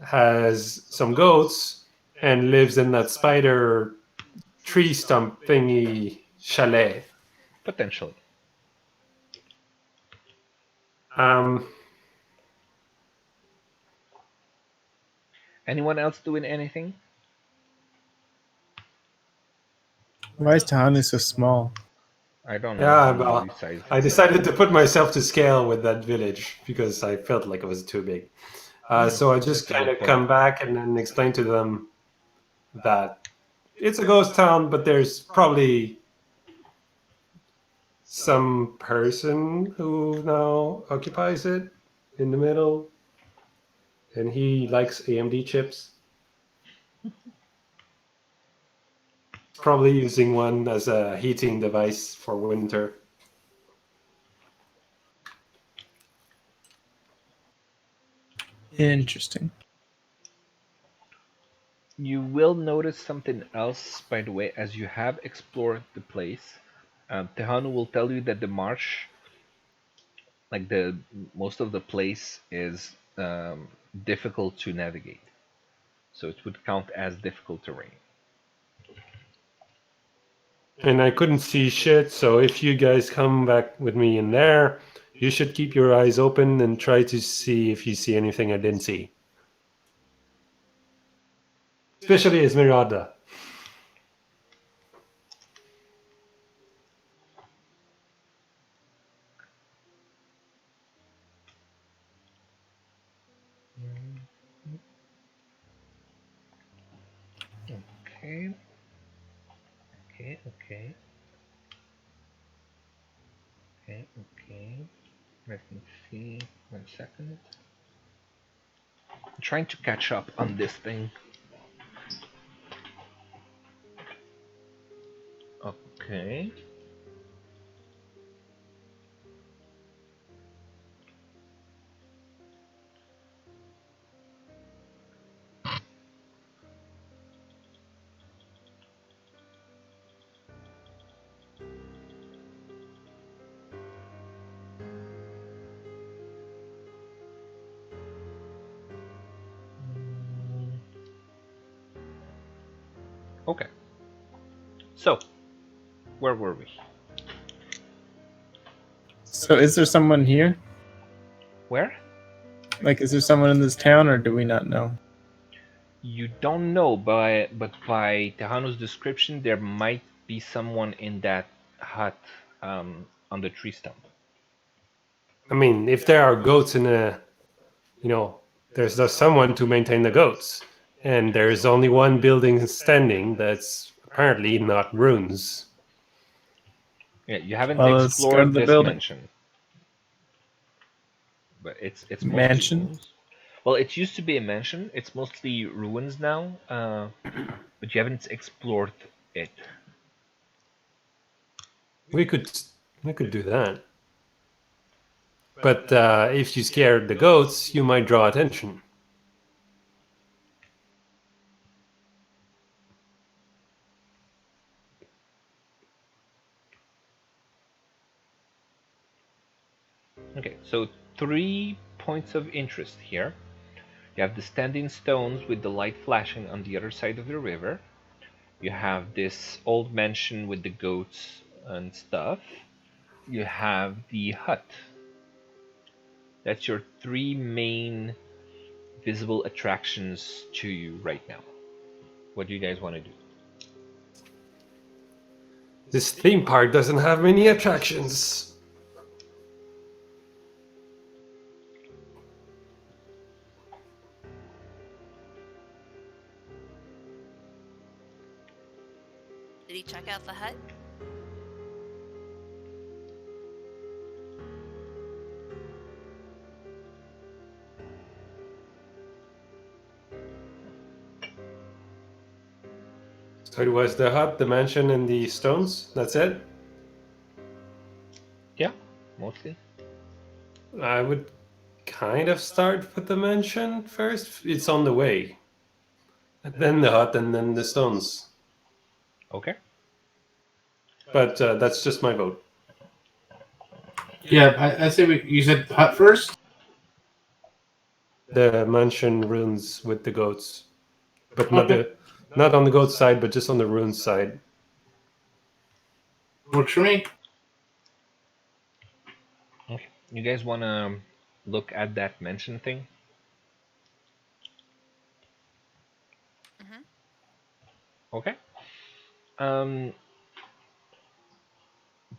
has some goats and lives in that spider tree stump thingy chalet. Potentially. Anyone else doing anything? Why is town so small? I don't know. Yeah, Who well, decides? I decided to put myself to scale with that village because I felt like it was too big. So I just That's a kind good of point. come back and then explain to them that it's a ghost town, but there's probably some person who now occupies it in the middle, and he likes AMD chips. Probably using one as a heating device for winter. Interesting. You will notice something else, by the way, as you have explored the place. Tehanu will tell you that the marsh, like the most of the place, is difficult to navigate, so it would count as difficult terrain. And I couldn't see shit, so if you guys come back with me in there, you should keep your eyes open and try to see if you see anything I didn't see. Especially Esmeralda. Okay. Okay. Okay. Okay. Okay. Let me see. 1 second. I'm trying to catch up on this thing. Okay. Okay. So, where were we? So is there someone here? Where? Like, is there someone in this town, or do we not know? You don't know, but by Tejano's description, there might be someone in that hut on the tree stump. I mean, if there are goats in a, there's someone to maintain the goats, and there's only one building standing that's apparently not ruins. Yeah, you haven't Well, let's go to explored the this building. mansion, but it's mostly Mansion? ruins. Well, it used to be a mansion. It's mostly ruins now, but you haven't explored it. We could do that. But if you scare the goats, you might draw attention. Okay, so 3 points of interest here. You have the standing stones with the light flashing on the other side of the river. You have this old mansion with the goats and stuff. You have the hut. That's your 3 main visible attractions to you right now. What do you guys want to do? This theme park doesn't have many attractions. Did he check out the hut? So it was the hut, the mansion, and the stones. That's it? Yeah, mostly. I would kind of start with the mansion first. It's on the way. And then the hut, and then the stones. Okay. But that's just my vote. Yeah, I say you said hut first? The mansion ruins with the goats. But Okay. not on the goat side, but just on the ruins side. Works for me. Okay. You guys want to look at that mansion thing? Mm-hmm. Okay. Um,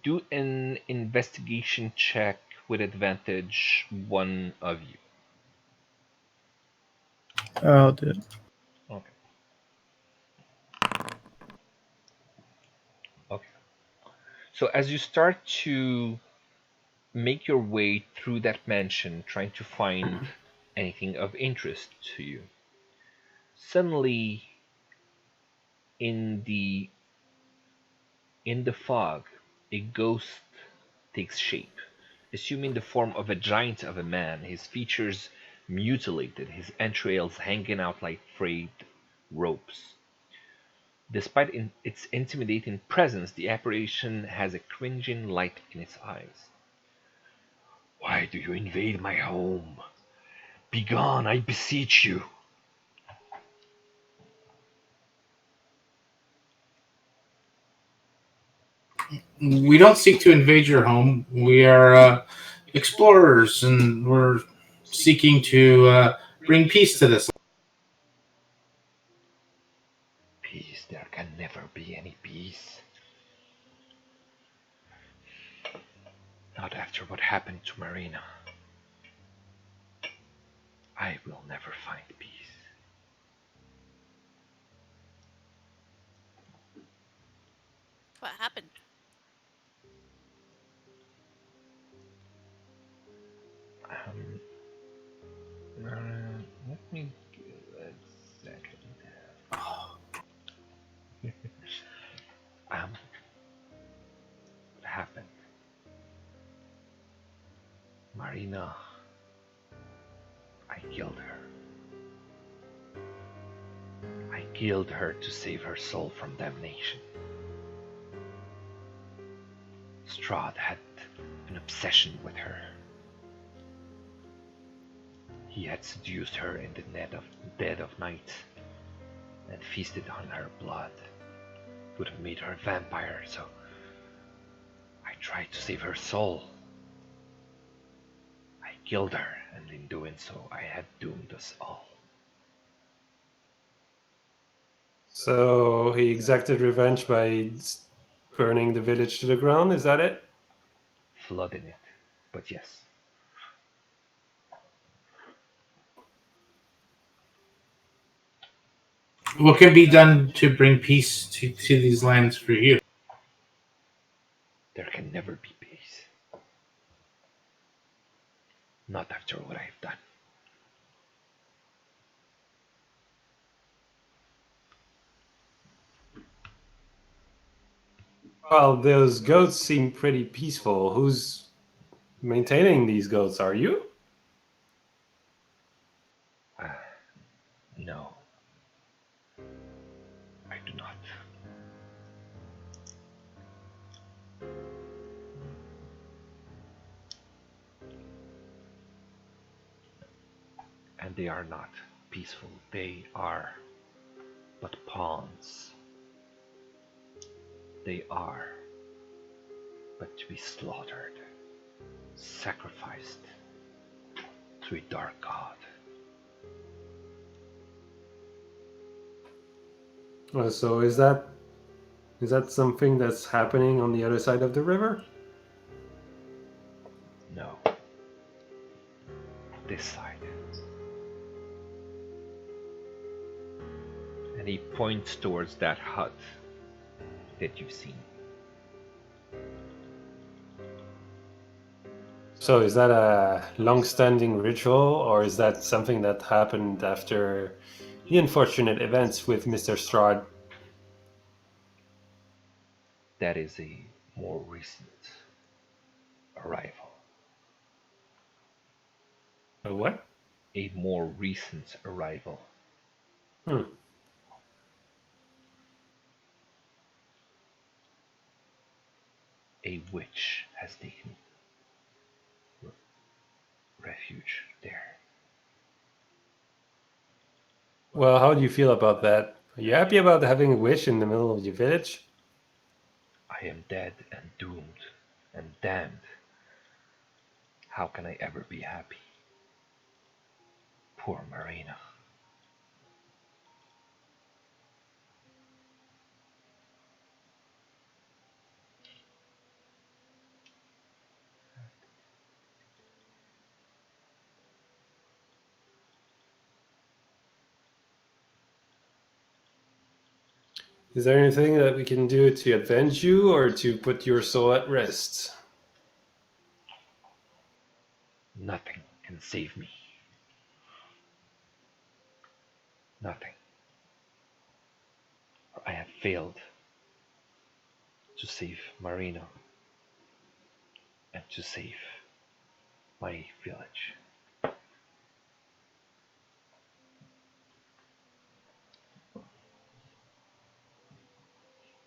do an investigation check with advantage, one of you. I'll do it. Okay. Okay. So as you start to make your way through that mansion, trying to find anything of interest to you, suddenly in the in the fog, a ghost takes shape, assuming the form of a giant of a man, his features mutilated, his entrails hanging out like frayed ropes. Despite its intimidating presence, the apparition has a cringing light in its eyes. Why do you invade my home? Begone, I beseech you. We don't seek to invade your home. We are explorers, and we're seeking to bring peace to this. Peace, there can never be any peace. Not after what happened to Marina. I will never find peace. What happened? Um, Let me give a second. What happened? Marina, I killed her. I killed her to save her soul from damnation. Strahd had an obsession with her. He had seduced her in the dead of night and feasted on her blood. Would have made her a vampire, so I tried to save her soul. killed her, and in doing so, I had doomed us all. So he exacted revenge by burning the village to the ground. Is that it? Flooding it. But yes, What can be done to bring peace to these lands for you? there can never be peace. Not after what I've done. Well, those goats seem pretty peaceful. Who's maintaining these goats? Are you? No, I do not. And they are not peaceful. They are but pawns. They are but to be slaughtered, sacrificed to a dark god. So is that something that's happening on the other side of the river? No, this side. And he points towards that hut that you've seen. So is that a long-standing ritual, or is that something that happened after the unfortunate events with Mr. Strahd? That is a more recent arrival. A what? A more recent arrival. Hmm. A witch has taken refuge there. Well, how do you feel about that? Are you happy about having a wish in the middle of your village? I am dead and doomed and damned. How can I ever be happy? Poor Marina. Is there anything that we can do to avenge you or to put your soul at rest? Nothing can save me. Nothing. I have failed to save Marina and to save my village.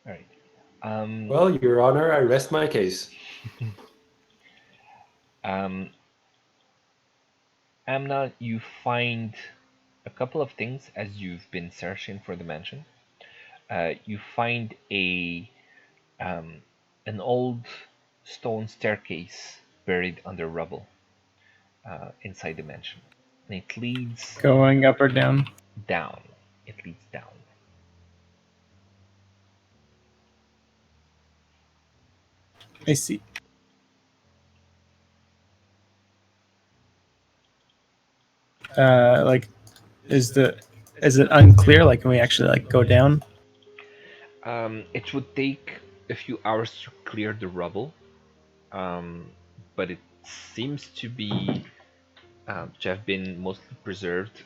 All right. Well, Your Honor, I rest my case. Amna, you find a couple of things as you've been searching for the mansion. You find an old stone staircase buried under rubble inside the mansion, and it leads Going up or down? down. It leads down. I see. Like, is it unclear? Like, can we actually like go down? It would take a few hours to clear the rubble, but it seems to have been mostly preserved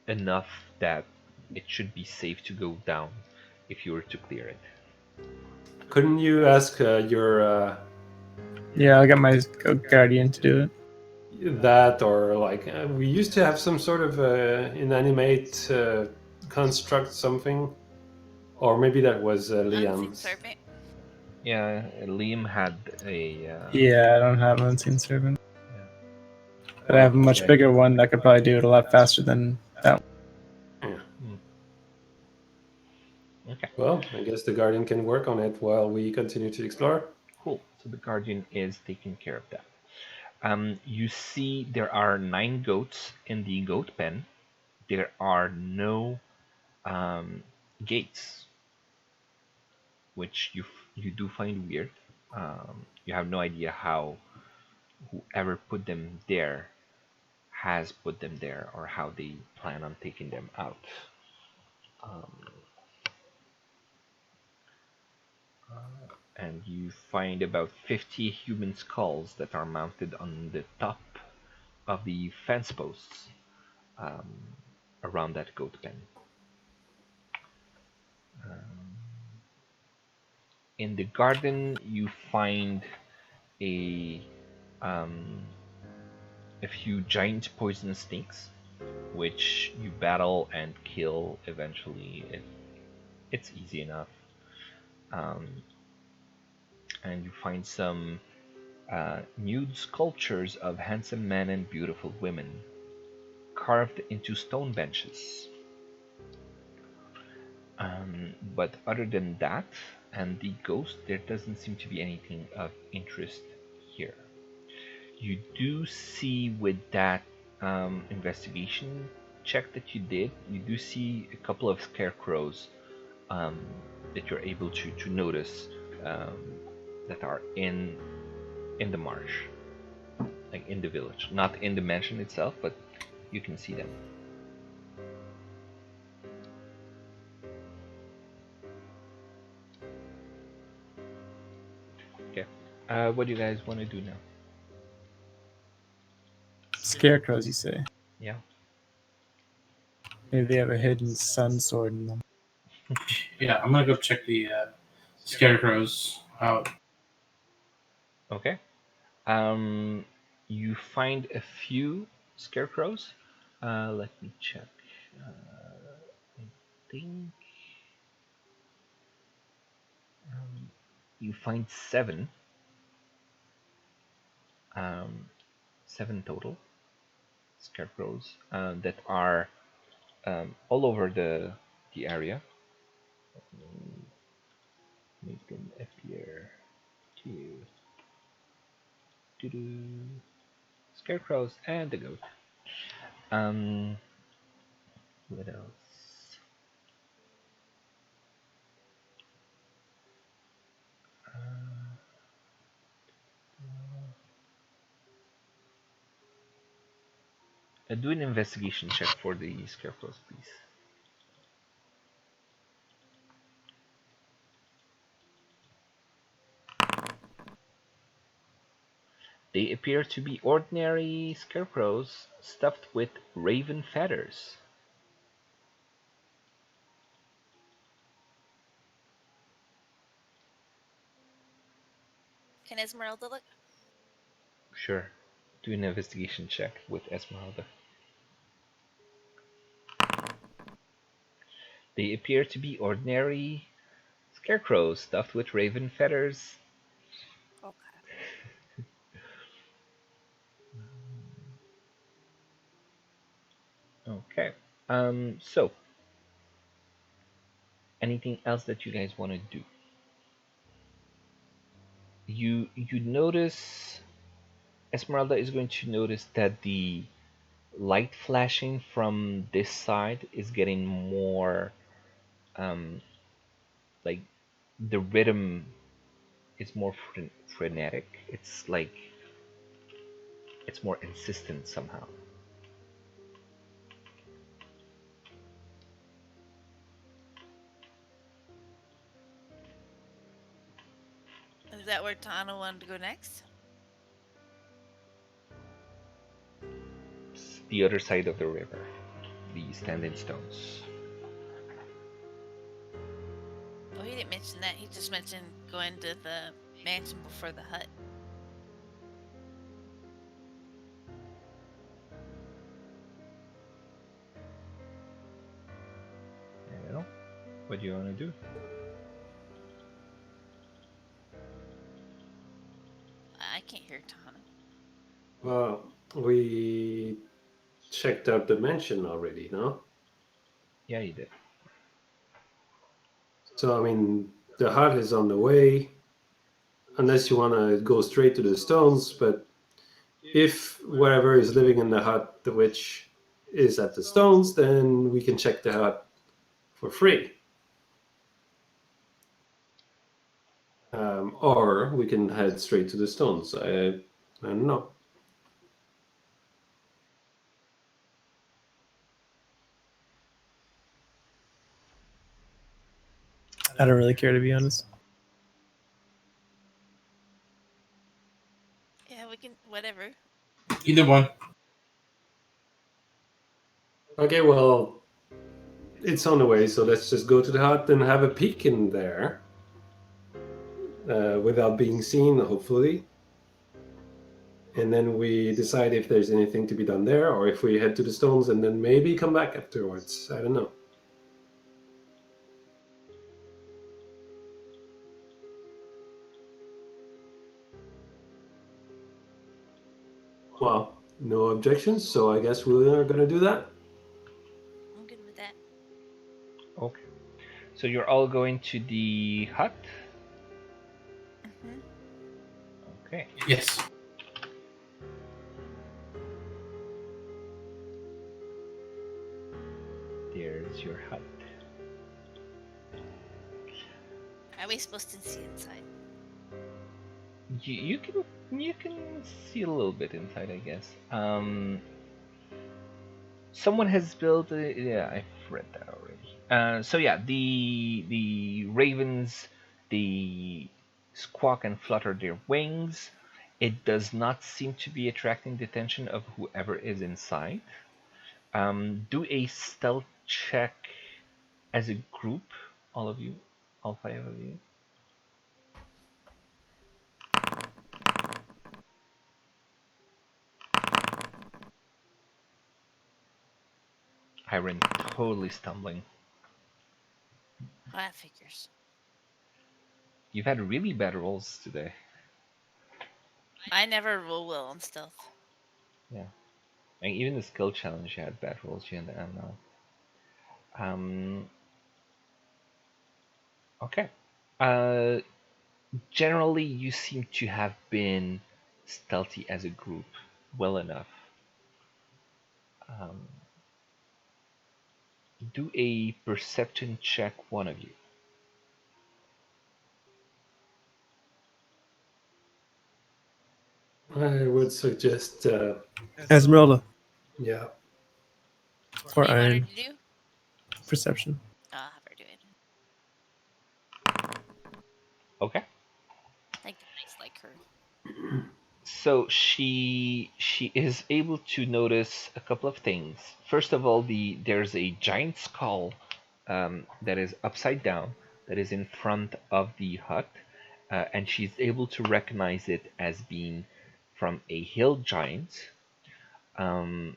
enough that it should be safe to go down if you were to clear it. Couldn't you ask your Yeah, I got my guardian to do it. that, or like we used to have some sort of inanimate construct, something, or maybe that was Unseen Liam's. serpent. Yeah, Liam had a. Yeah, I don't have an unseen servant, Yeah. but I have a much Okay. bigger one that could probably do it a lot faster than that one. Yeah. Okay, Well, I guess the Guardian can work on it while we continue to explore. cool. So the Guardian is taking care of that. You see there are 9 goats in the goat pen. There are no gates, which you do find weird. You have no idea how whoever put them there has put them there or how they plan on taking them out. Um, and you find about 50 human skulls that are mounted on the top of the fence posts um, around that goat pen. In the garden, you find a um, a few giant poisonous snakes, which you battle and kill eventually. It's easy enough. Um, and you find some nude sculptures of handsome men and beautiful women carved into stone benches. But other than that and the ghost, there doesn't seem to be anything of interest here. You do see with that investigation check that you did, you do see a couple of scarecrows um, that you're able to notice um, that are in the marsh, like in the village, not in the mansion itself, but you can see them. Okay, what do you guys want to do now? Scarecrows, you say? Yeah. Maybe they have a hidden sun sword in them. Yeah, I'm gonna go check the scarecrows out. Okay. You find a few scarecrows. Let me check. I think you find 7. 7 total scarecrows that are all over the area. Let me make them appear to scarecrows and the goat. What else? Do an investigation check for the scarecrows, please. They appear to be ordinary scarecrows stuffed with raven feathers. Can Esmeralda look? Sure. Do an investigation check with Esmeralda. They appear to be ordinary scarecrows stuffed with raven feathers. Okay. Okay. So, anything else that you guys want to do? You notice Esmeralda is going to notice that the light flashing from this side is getting more like the rhythm is more frenetic. It's like it's more insistent somehow. Is that where Tana wanted to go next? It's the other side of the river, the standing stones. Oh, he didn't mention that. He just mentioned going to the mansion before the hut. I don't know. What do you want to do? I can't hear Tana. Well, we checked out the mansion already, no? Yeah, you did. So, I mean, the hut is on the way, unless you want to go straight to the stones, but if whatever is living in the hut, the witch, is at the stones, then we can check the hut for free. Or we can head straight to the stones. I don't know. I don't really care, to be honest. Yeah, we can whatever. Either one. Okay, well, it's on the way, so let's just go to the hut and have a peek in there without being seen, hopefully. And then we decide if there's anything to be done there, or if we head to the stones and then maybe come back afterwards. I don't know. Well, no objections, so I guess we are going to do that. I'm good with that. Okay. So you're all going to the hut? Mm-hmm. Okay. Yes. There's your hut. Are we supposed to see inside? You can see a little bit inside, I guess. Someone has built yeah, I've read that already. So yeah, the ravens, they squawk and flutter their wings. It does not seem to be attracting the attention of whoever is inside. Do a stealth check as a group, all of you, all five of you. Hiram totally stumbling. That figures. You've had really bad rolls today. I never roll well on stealth. Yeah. And even the skill challenge, you had bad rolls. You had the now. Okay. Uh, generally, you seem to have been stealthy as a group well enough. Um, do a perception check, one of you. I would suggest, Esmeralda yeah. or What do you want her Iron to do? Perception. I'll have her do it. Okay. Like the nice like her. So she is able to notice a couple of things. First of all, there's a giant skull that is upside down that is in front of the hut, and she's able to recognize it as being from a hill giant. Um,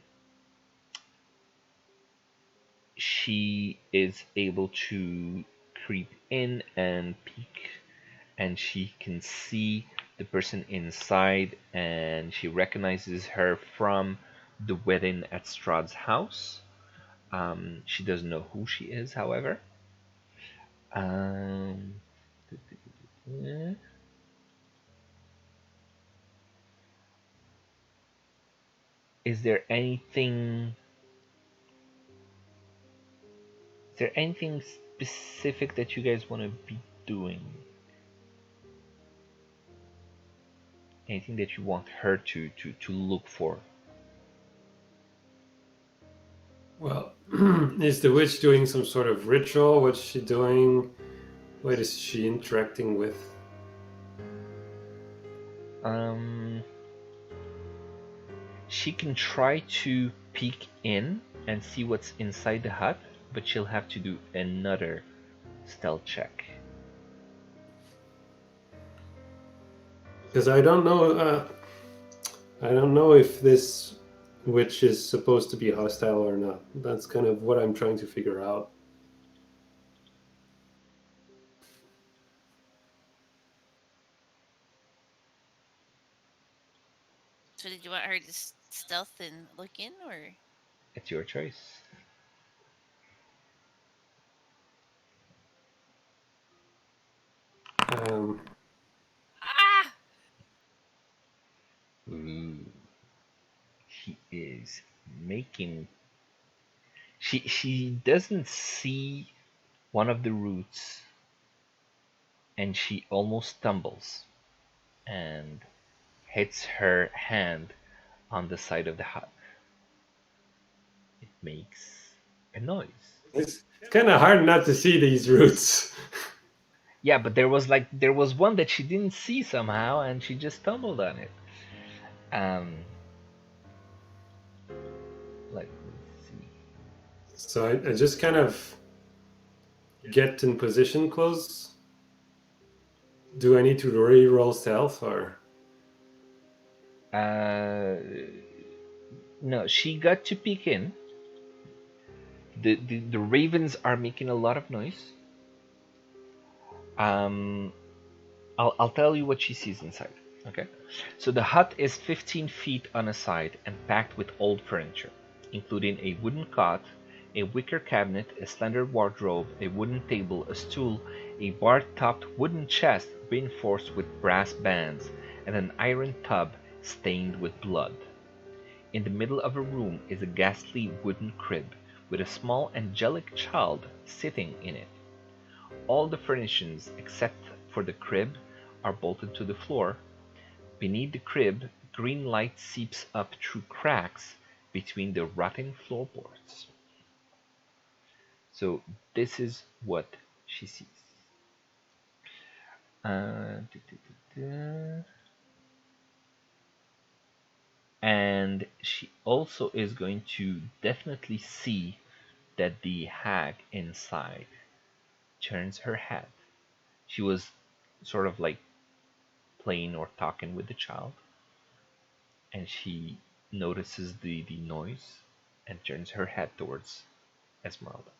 she is able to creep in and peek, and she can see the person inside, and she recognizes her from the wedding at Strahd's house. She doesn't know who she is, however. Um, is there anything? Is there anything specific that you guys want to be doing? Anything that you want her to look for? Well, is the witch doing some sort of ritual? What's she doing? What is she interacting with? Um, she can try to peek in and see what's inside the hut, but she'll have to do another stealth check. Because I don't know. I don't know if this witch is supposed to be hostile or not. That's kind of what I'm trying to figure out. So did you want her to stealth and look in, or? It's your choice. Um, Ah! Ooh. she's making. She doesn't see one of the roots, and she almost stumbles and hits her hand on the side of the hut. It makes a noise. It's kind of hard not to see these roots. Yeah, but there was one that she didn't see somehow, and she just stumbled on it. Um, let me see. So I just kind of get in position close. Do I need to re-roll stealth or? Uh, no, she got to peek in. The ravens are making a lot of noise. Um, I'll tell you what she sees inside. Okay, so the hut is 15 feet on a side and packed with old furniture, including a wooden cot, a wicker cabinet, a slender wardrobe, a wooden table, a stool, a bar-topped wooden chest reinforced with brass bands, and an iron tub stained with blood. In the middle of a room is a ghastly wooden crib with a small angelic child sitting in it. All the furnishings, except for the crib, are bolted to the floor. Beneath the crib, green light seeps up through cracks between the rotting floorboards. So this is what she sees. Uh, duh, duh, duh, duh. And she also is going to definitely see that the hag inside turns her head. She was sort of like playing or talking with the child, and she notices the noise and turns her head towards Esmeralda.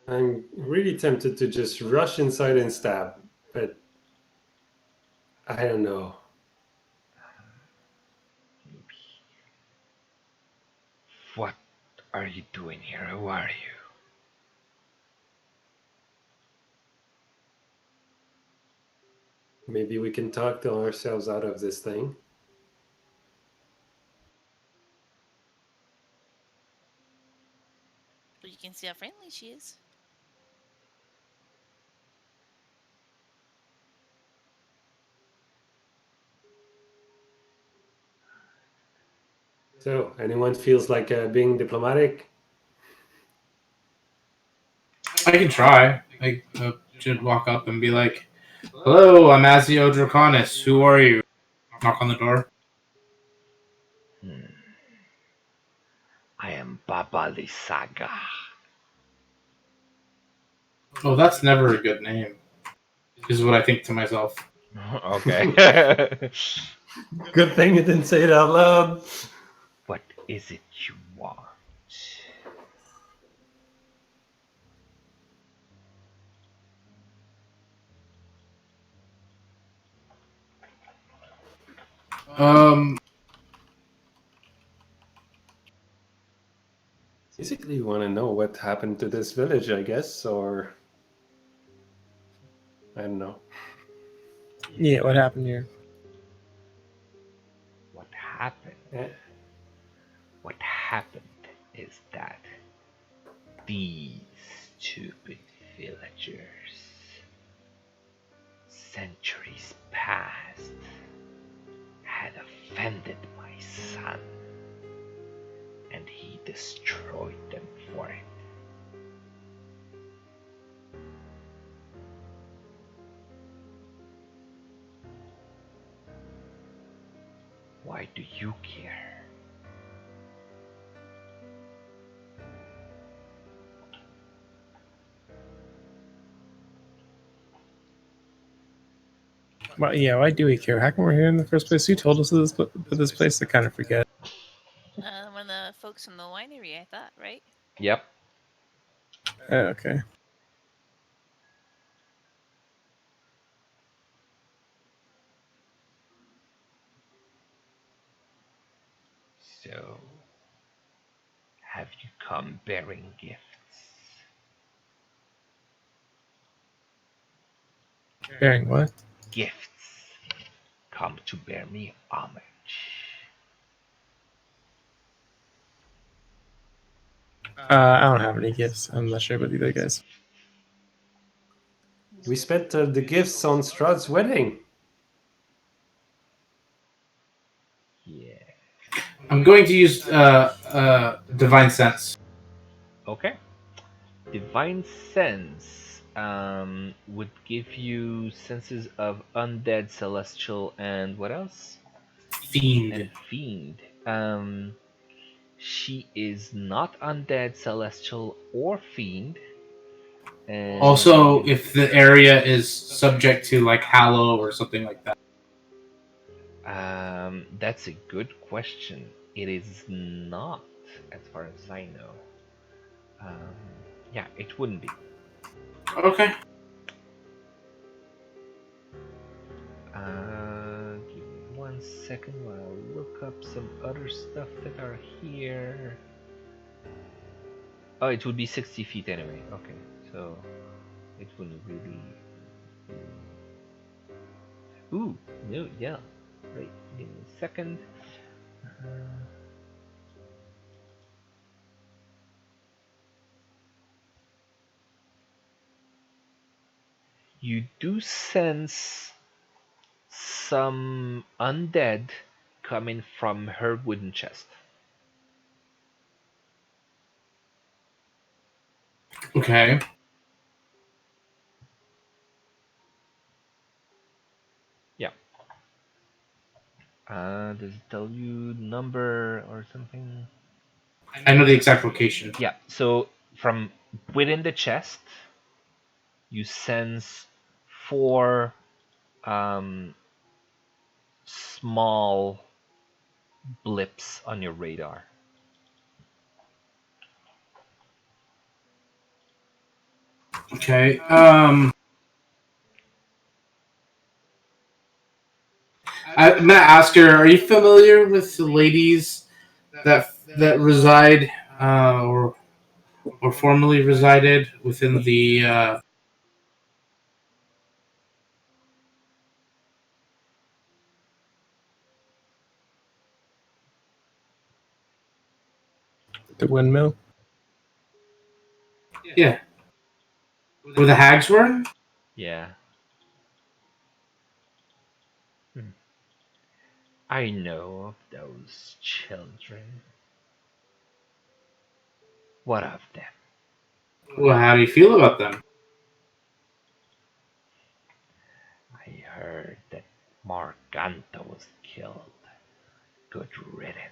I'm really tempted to just rush inside and stab, but I don't know. What are you doing here? Who are you? Maybe we can talk ourselves out of this thing. But you can see how friendly she is. So, anyone feels like being diplomatic? I can try. I should walk up and be like, "Hello, I'm Azio Draconis. Who are you?" Knock on the door. Hmm. I am Baba Lisaga. Oh, that's never a good name, is what I think to myself. Okay. Good thing you didn't say it out loud. What is it you want? Um, Basically, you want to know what happened to this village, I guess, or I don't know. Yeah, what happened here? What happened? Eh, What happened is that these stupid villagers, centuries past, had offended my son, and he destroyed them for it. Why do you care? Well, yeah, why do we care? How come we're here in the first place? Who told us this place? I kind of forget. One of the folks from the winery, I thought, right? Yep. Okay. So, have you come bearing gifts? Bearing what? Gifts come to bear me homage. I don't have any gifts. I'm not sure about the other guys. We spent the gifts on Strahd's wedding. Yeah. I'm going to use divine sense. Okay. Divine sense would give you senses of undead, celestial, and what else? Fiend. And fiend. She is not undead, celestial, or fiend. And Also, if the area is subject to like Hallow or something like that. that's a good question. It is not, as far as I know. Um, yeah, it wouldn't be. Okay. Give me 1 second while I look up some other stuff that are here. Oh, it would be 60 feet anyway. Okay, so it wouldn't really. Ooh, no, yeah. Right, give me a second. Uh, you do sense some undead coming from her wooden chest. Okay. Yeah. Does it tell you number or something? I know the exact location. Yeah. So from within the chest, you sense four small blips on your radar. Okay. I'm gonna ask her. Are you familiar with the ladies that reside or formerly resided within the? The windmill. Yeah, where the hags were. Yeah. I know of those children. What of them? Well, how do you feel about them? I heard that Morganta was killed. Good riddance.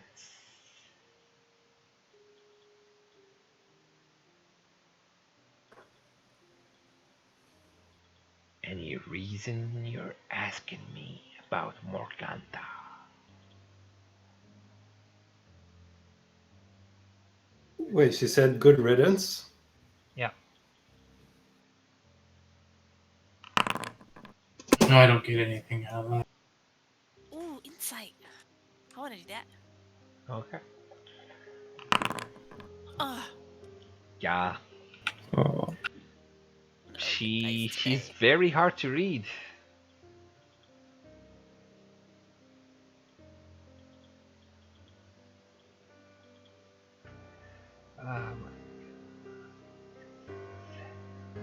Any reason you're asking me about Morganta? Wait, she said good riddance? Yeah. No, I don't get anything out of that. Ooh, insight. I want to do that. Okay. Oh, Yeah. Oh, no, good dice She's today. very hard to read. Um,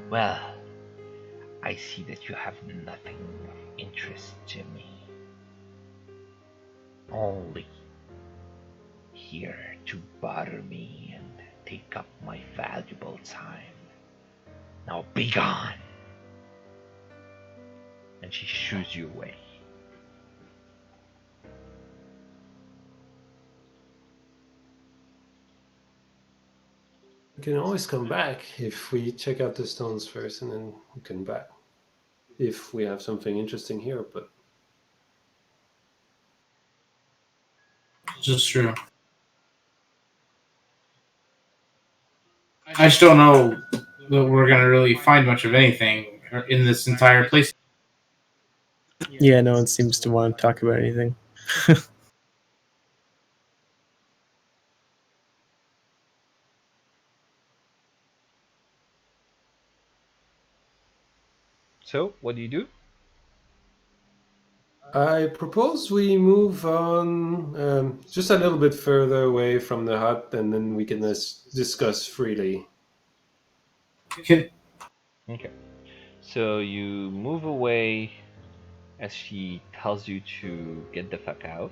well, I see that you have nothing of interest to me. Only here to bother me and take up my valuable time. Now be gone! And she shoos you away. We can always come back if we check out the stones first and then we come back. If we have something interesting here, but This is true. I just don't know that we're gonna really find much of anything in this entire place. yeah. No one seems to want to talk about anything. So, what do you do? I propose we move on just a little bit further away from the hut, and then we can discuss freely. Can, Okay. So you move away as she tells you to get the fuck out.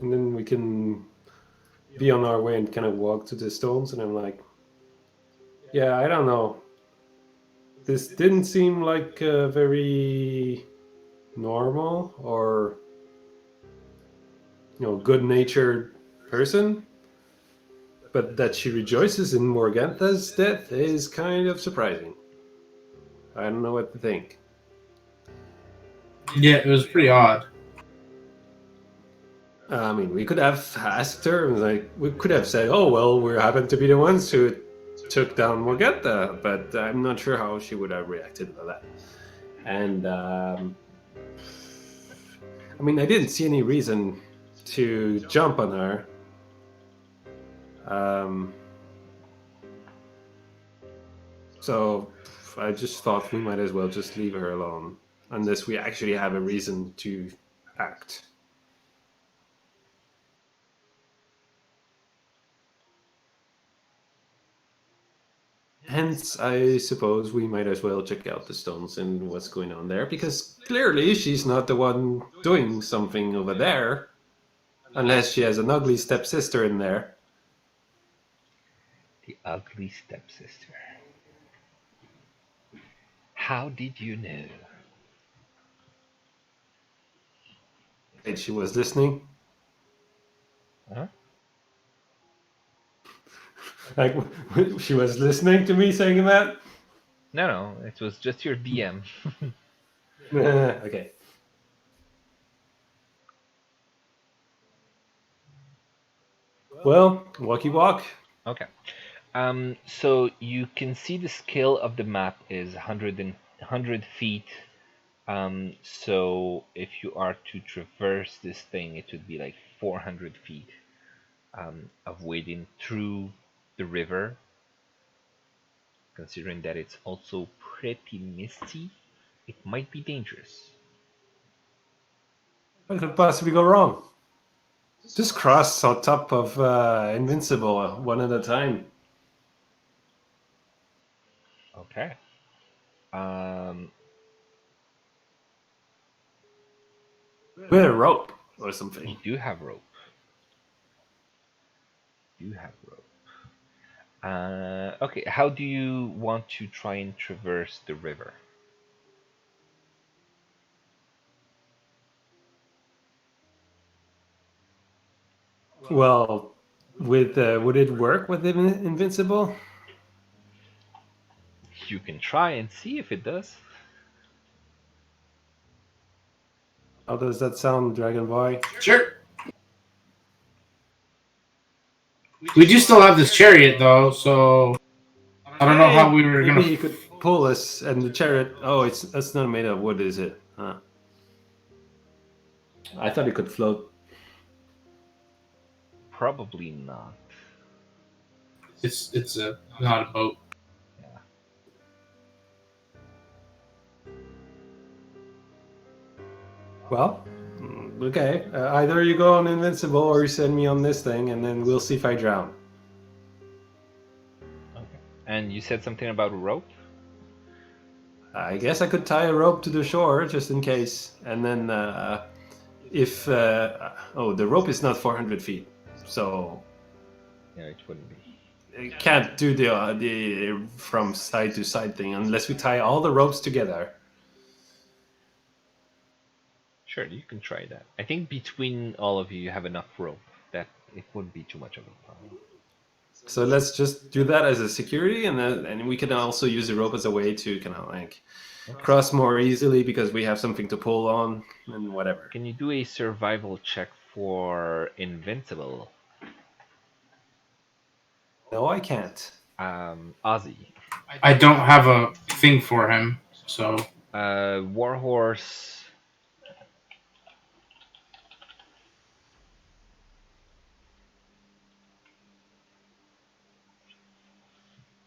And then we can be on our way and kind of walk to the stones. And I'm like, yeah, I don't know. This didn't seem like a very normal or good natured person. But that she rejoices in Morgantha's death is kind of surprising. I don't know what to think. yeah, it was pretty odd. I mean, we could have asked her, like, we could have said, oh, well, we happen to be the ones who took down Morgantha, but I'm not sure how she would have reacted to that. And, I mean, I didn't see any reason to jump on her. So I just thought we might as well just leave her alone, unless we actually have a reason to act. Hence, I suppose we might as well check out the stones and what's going on there, because clearly she's not the one doing something over there, unless she has an ugly stepsister in there. The ugly stepsister. How did you know? And she was listening. Huh? Like, she was listening to me saying that? No, it was just your DM. Okay. Well, walkie walk. Okay. So you can see the scale of the map is 100 feet. So if you are to traverse this thing, it would be like 400 feet of wading through the river. Considering that it's also pretty misty, it might be dangerous. What could possibly go wrong? Just cross on top of Invincible one at a time. Okay. Um, With a rope or you something. do have rope. You have rope. Okay, how do you want to try and traverse the river? Well, with would it work with Invincible? You can try and see if it does. How does that sound, Dragon Boy? Sure. We do still have this chariot, though, so I don't know how Hey, we were maybe gonna. he could pull us and the chariot. Oh, that's not made of wood, is it? Huh. I thought it could float. Probably not. It's a not a boat. Yeah. Well, okay. Either you go on Invincible or you send me on this thing, and then we'll see if I drown. Okay. And you said something about a rope? I guess I could tie a rope to the shore just in case, and then if the rope is not 400 feet, so Yeah, it wouldn't be. it can't do the from side to side thing unless we tie all the ropes together. Sure, you can try that. I think between all of you, you have enough rope that it wouldn't be too much of a problem. So let's just do that as a security, and we can also use the rope as a way to kind of like cross more easily because we have something to pull on and whatever. Can you do a survival check for Invincible? No, I can't. Ozzy. I don't have a thing for him, so Warhorse.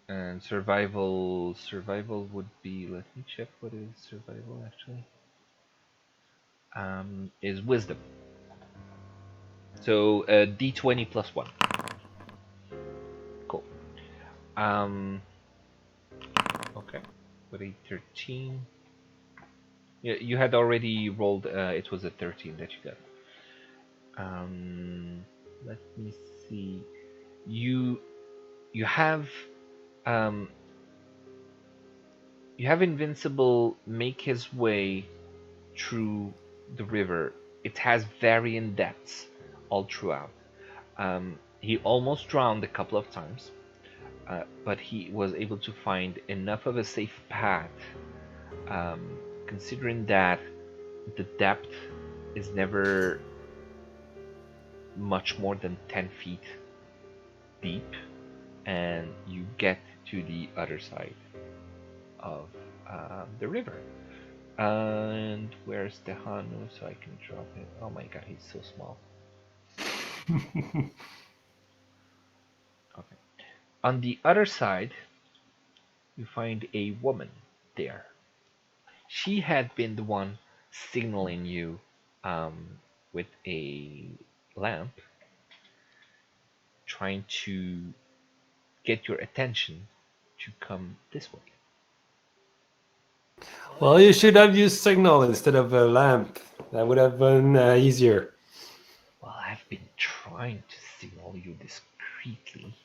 And survival would be, let me check what is survival actually. is wisdom. So d20 plus 1. Cool. Okay. With a 13. Yeah, you had already rolled. It was a 13 that you got. Let me see. You have um, Invincible make his way through the river. It has varying depths all throughout. He almost drowned a couple of times, but he was able to find enough of a safe path, considering that the depth is never much more than 10 feet deep, and you get to the other side of the river. And where's Tejano so I can drop it? Oh my god, he's so small. Okay. On the other side, you find a woman there. She had been the one signaling you with a lamp, trying to get your attention to come this way. Well, you should have used signal instead of a lamp. That would have been easier. Well, I've been trying to signal you discreetly,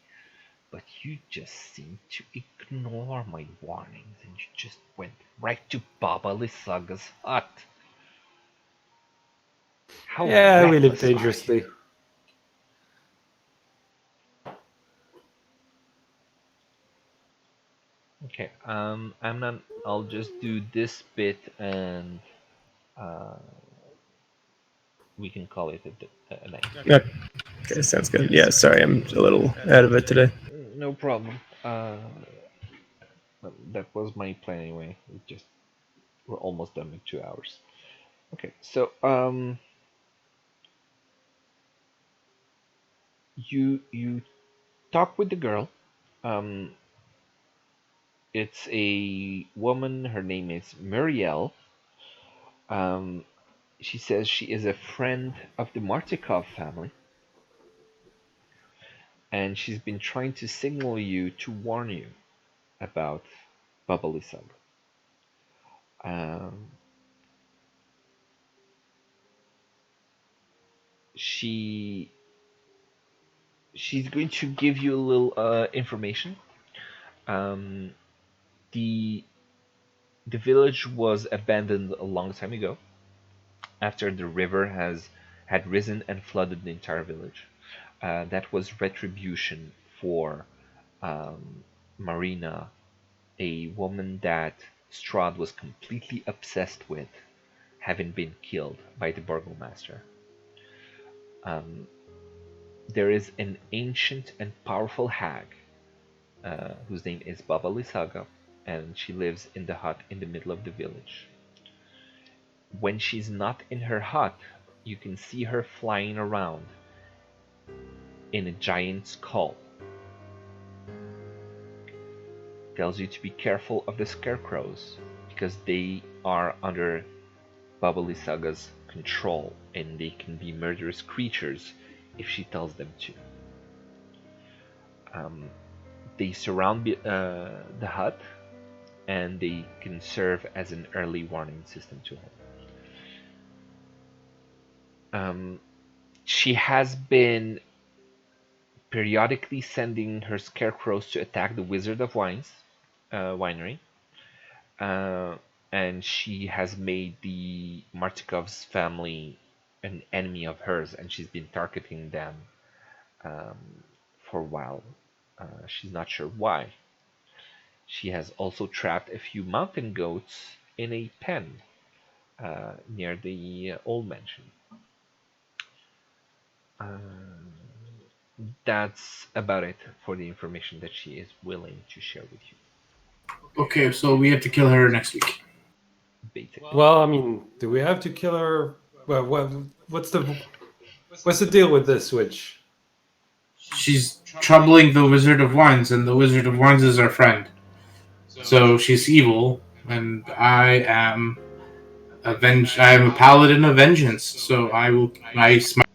but you just seem to ignore my warnings and you just went right to Baba Lissaga's hut. How Yeah, we live reckless are you? dangerously. Okay, I'll just do this bit and we can call it a night. Okay, sounds good. Yeah, sorry, I'm a little out of it today. No problem. That was my plan anyway. We're almost done with 2 hours. Okay, so you talk with the girl. Um, it's a woman. Her name is Muriel. Um, she says she is a friend of the Martikov family, and she's been trying to signal you to warn you about Baba Lysaga. She's going to give you a little information. Um, the village was abandoned a long time ago, after the river had risen and flooded the entire village. That was retribution for Marina, a woman that Strahd was completely obsessed with, having been killed by the burgomaster. There is an ancient and powerful hag whose name is Baba Lysaga, and she lives in the hut in the middle of the village. When she's not in her hut, you can see her flying around in a giant skull. Tells you to be careful of the scarecrows because they are under Baba Lysaga's control and they can be murderous creatures if she tells them to. They surround the hut and they can serve as an early warning system to her. She has been periodically sending her scarecrows to attack the Wizard of Wines winery, and she has made the Martikov's family an enemy of hers, and she's been targeting them for a while. She's not sure why. She has also trapped a few mountain goats in a pen near the old mansion. That's about it for the information that she is willing to share with you. Okay, so we have to kill her next week. Basically. Well, I mean, do we have to kill her? Well, what's the deal with this witch? She's troubling the Wizard of Wines, and the Wizard of Wines is our friend. So she's evil, and I am avenge. I am a paladin of vengeance, so I will. I smite.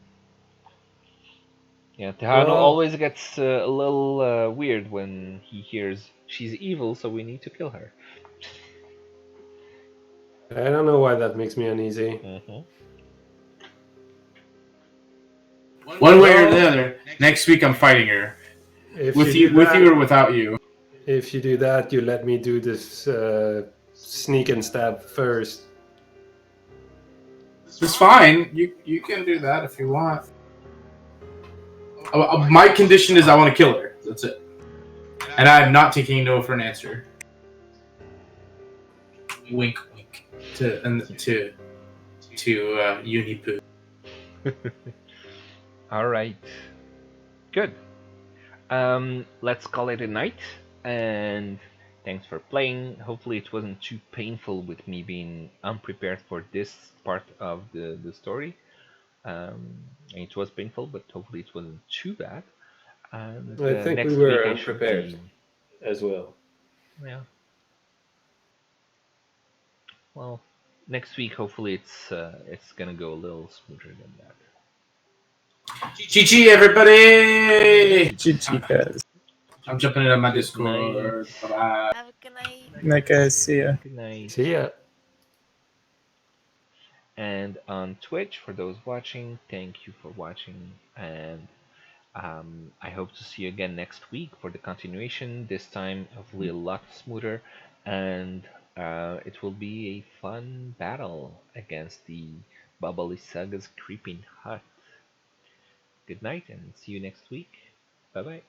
Yeah, Tejano Well, always gets a little weird when he hears she's evil, so we need to kill her. I don't know why that makes me uneasy. Mm-hmm. One way or the Well, other. Next week I'm fighting her. if you With do you or that, without you. if you do that, you let me do this sneak and stab first. It's fine. You can do that if you want. My condition is I want to kill her. That's it. And I'm not taking no for an answer. Wink, wink. To Unipoo. All right. Good. Let's call it a night. And thanks for playing. Hopefully, it wasn't too painful with me being unprepared for this part of the story. It was painful, but hopefully, it wasn't too bad. And I think we next were week, I should unprepared be. as well. Yeah. Well, next week, hopefully, it's gonna go a little smoother than that. GG, everybody! GG, guys. I'm jumping into my Good Discord. night. Bye bye. Have a good night. Night, guys. See ya. Good night. See ya. And on Twitch, for those watching, thank you for watching. And I hope to see you again next week for the continuation. This time, hopefully, a lot smoother. And it will be a fun battle against the Bubbly Saga's creeping hut. Good night and see you next week. Bye bye.